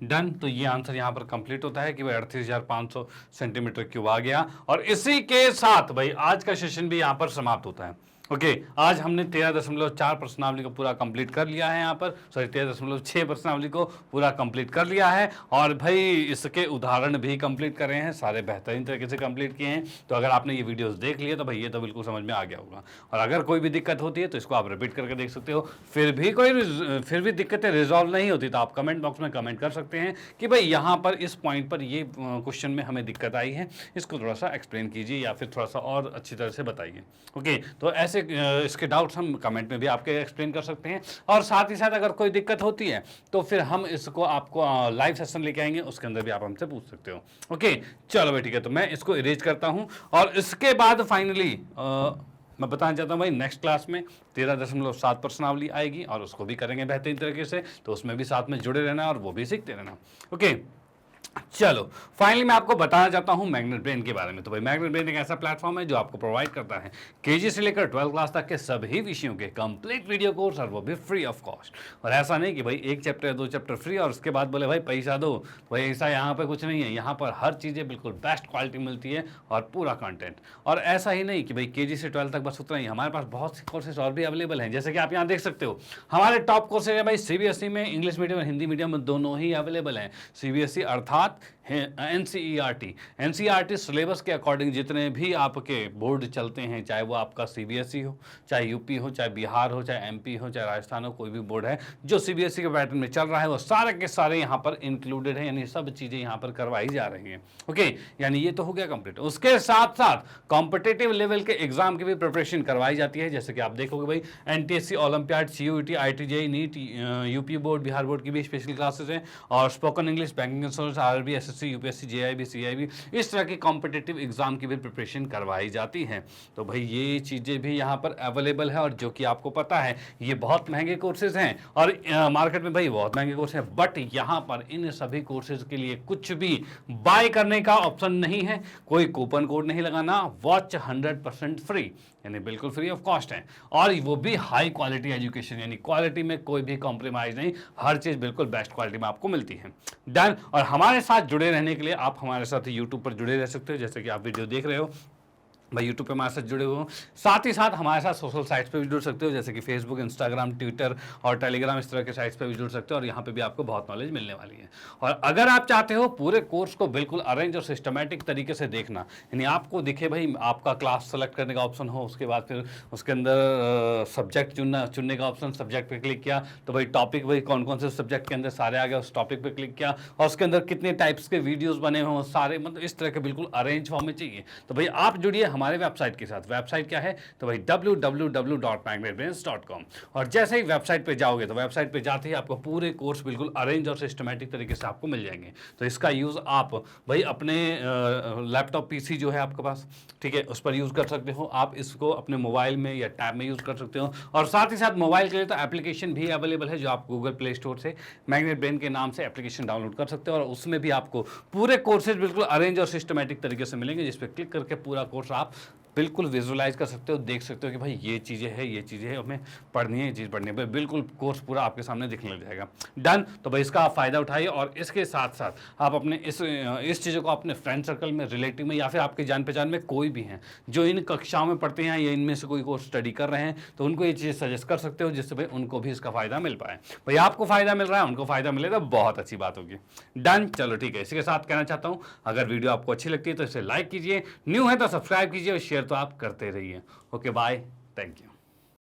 डन, तो ये आंसर यहां पर कंप्लीट होता है कि भाई 38,500 सेंटीमीटर क्यूब आ गया, और इसी के साथ भाई आज का सेशन भी यहां पर समाप्त होता है। ओके, आज हमने 13.4 प्रश्नावली को पूरा कंप्लीट कर लिया है, यहाँ पर सॉरी 13.6 प्रश्नावली को पूरा कंप्लीट कर लिया है, और भाई इसके उदाहरण भी कंप्लीट कर रहे हैं, सारे बेहतरीन तरीके से कंप्लीट किए हैं। तो अगर आपने ये वीडियोस देख लिए तो भाई ये तो बिल्कुल समझ में आ गया होगा, और अगर कोई भी दिक्कत होती है तो इसको आप रिपीट करके देख सकते हो। फिर भी दिक्कतें रिजॉल्व नहीं होती तो आप कमेंट बॉक्स में कमेंट कर सकते हैं कि भाई यहाँ पर इस पॉइंट पर ये क्वेश्चन में हमें दिक्कत आई है, इसको थोड़ा सा एक्सप्लेन कीजिए या फिर थोड़ा सा और अच्छी तरह से बताइए। ओके, तो ऐसे इसके डाउट्स हम कमेंट में भी आपके एक्सप्लेन कर सकते हैं, और साथ ही साथ अगर कोई दिक्कत होती है तो फिर हम इसको आपको लाइव सेशन लेके आएंगे, उसके अंदर भी आप हमसे पूछ सकते हो। ओके, चलो भाई ठीक है, तो मैं इसको इरेज करता हूं, और इसके बाद फाइनली मैं बताना चाहता हूं भाई नेक्स्ट क्लास में 13.7 प्रश्नावली आएगी, और उसको भी करेंगे बेहतरीन तरीके से, तो उसमें भी साथ में जुड़े रहना और वो भी सीखते रहना। ओके, चलो फाइनली मैं आपको बताना चाहता हूं मैग्नेट ब्रेन के बारे में। तो भाई मैग्नेट ब्रेन एक ऐसा प्लेटफॉर्म है जो आपको प्रोवाइड करता है केजी से लेकर 12 क्लास तक के सभी विषयों के कंप्लीट वीडियो कोर्स, और वो भी फ्री ऑफ कॉस्ट। और ऐसा नहीं कि भाई 1 चैप्टर 2 चैप्टर फ्री और उसके बाद बोले भाई पैसा दो, तो भाई ऐसा यहाँ पर कुछ नहीं है। यहाँ पर हर चीज़ें बिल्कुल बेस्ट क्वालिटी मिलती है और पूरा कंटेंट। और ऐसा ही नहीं कि भाई केजी से 12 तक बस उतना ही, हमारे पास बहुत सी कोर्सेज और भी अवेलेबल हैं, जैसे कि आप यहाँ देख सकते हो हमारे टॉप कोर्सेज है भाई सीबीएसई में, इंग्लिश मीडियम और हिंदी मीडियम दोनों ही अवेलेबल हैं। सीबीएसई अर्थात साथ एनसीईआरटी, एनसीईआरटी सिलेबस के अकॉर्डिंग जितने भी आपके बोर्ड चलते हैं, चाहे वो आपका सीबीएसई हो, चाहे यूपी हो, चाहे बिहार हो, चाहे एमपी हो, चाहे राजस्थान हो, कोई भी बोर्ड है जो सीबीएसई के पैटर्न में चल रहा है, वो सारे के सारे यहाँ पर इंक्लूडेड है, यानी सब चीज़ें यहाँ पर करवाई जा रही हैं। ओके, यानी ये तो हो गया कंप्लीट। उसके साथ साथ कॉम्पिटेटिव लेवल के एग्जाम की भी प्रिपरेशन करवाई जाती है, जैसे कि आप देखोगे भाई NTSC, olympiad, CUET, ITJEE, NEET, UP board, Bihar board की भी स्पेशल क्लासेस हैं, और spoken English, banking insurance, RRB, SSC, UPSC, JIB, CIB, इस तरह की कॉम्पिटेटिव एग्जाम की भी प्रिपरेशन करवाई जाती है। तो भाई ये चीज़ें भी यहाँ पर अवेलेबल है, और जो कि आपको पता है ये बहुत महंगे कोर्सेज हैं, और मार्केट में भाई बहुत महंगे कोर्स हैं, बट यहाँ पर इन सभी कोर्सेज के लिए कुछ भी बाय करने का ऑप्शन नहीं है, कोई कूपन कोड नहीं लगाना, वॉच 100% फ्री, यानी बिल्कुल फ्री ऑफ कॉस्ट है, और वो भी हाई क्वालिटी एजुकेशन, यानी क्वालिटी में कोई भी कॉम्प्रोमाइज नहीं, हर चीज़ बिल्कुल बेस्ट क्वालिटी में आपको मिलती है। डन। और हमारे साथ जुड़े रहने के लिए आप हमारे साथ यूट्यूब पर जुड़े रह सकते हो, जैसे कि आप वीडियो देख रहे हो भाई यूट्यूब पे हमारे साथ जुड़े हुए हो, साथ ही साथ हमारे साथ सोशल साइट्स पे भी जुड़ सकते हो, जैसे कि फेसबुक, इंस्टाग्राम, ट्विटर और टेलीग्राम, इस तरह के साइट्स पे भी जुड़ सकते हो, और यहाँ पे भी आपको बहुत नॉलेज मिलने वाली है। और अगर आप चाहते हो पूरे कोर्स को बिल्कुल अरेंज और सिस्टमेटिक तरीके से देखना, यानी आपको दिखे भाई आपका क्लास सेलेक्ट करने का ऑप्शन हो, उसके बाद फिर उसके अंदर सब्जेक्ट चुनने का ऑप्शन, सब्जेक्ट पर क्लिक किया तो भाई टॉपिक भाई कौन कौन से सब्जेक्ट के अंदर सारे आ गए, उस टॉपिक पर क्लिक किया, और उसके अंदर कितने टाइप्स के वीडियोज़ बने हुए सारे, मतलब इस तरह के बिल्कुल अरेंज फॉर्म में चाहिए। तो भाई आप जुड़िए हमारे वेबसाइट के साथ। वेबसाइट क्या है? तो भाई www.magnetbrains.com, और जैसे ही वेबसाइट पे जाओगे तो वेबसाइट पे जाते ही आपको पूरे कोर्स बिल्कुल अरेंज और सिस्टमेटिक तरीके से आपको मिल जाएंगे। तो इसका यूज़ आप भाई अपने लैपटॉप पीसी जो है आपके पास, ठीक है, उस पर यूज़ कर सकते हो, आप इसको अपने मोबाइल में या टैब में यूज़ कर सकते हो, और साथ ही साथ मोबाइल के लिए तो एप्लीकेशन भी अवेलेबल है, जो आप गूगल प्ले स्टोर से मैग्नेट ब्रेन के नाम से एप्लीकेशन डाउनलोड कर सकते हो, और उसमें भी आपको पूरे कोर्सेज बिल्कुल अरेंज और सिस्टमेटिक तरीके से मिलेंगे, जिस पर क्लिक करके पूरा कोर्स आप बिल्कुल विजुलाइज कर सकते हो, देख सकते हो कि भाई ये चीज़ें हैं, ये चीज़ें हैं, हमें पढ़नी है, ये चीज़ पढ़नी है, बिल्कुल कोर्स पूरा आपके सामने दिखने लग जाएगा। डन। तो भाई इसका आप फ़ायदा उठाइए, और इसके साथ साथ आप अपने इस चीज़ों को अपने फ्रेंड सर्कल में, रिलेटिव में, या फिर आपके जान पहचान में कोई भी हैं जो इन कक्षाओं में पढ़ते हैं या इनमें से कोई कोर्स स्टडी कर रहे हैं, तो उनको ये चीज़ सजेस्ट कर सकते हो, जिससे भाई उनको भी इसका फ़ायदा मिल पाए। भाई आपको फ़ायदा मिल रहा है, उनको फ़ायदा मिले तो बहुत अच्छी बात होगी। डन। चलो ठीक है, इसी के साथ कहना चाहता हूँ, अगर वीडियो आपको अच्छी लगती है तो इसे लाइक कीजिए, न्यू है तो सब्सक्राइब कीजिए, और शेयर तो आप करते रहिए। Okay bye, thank you.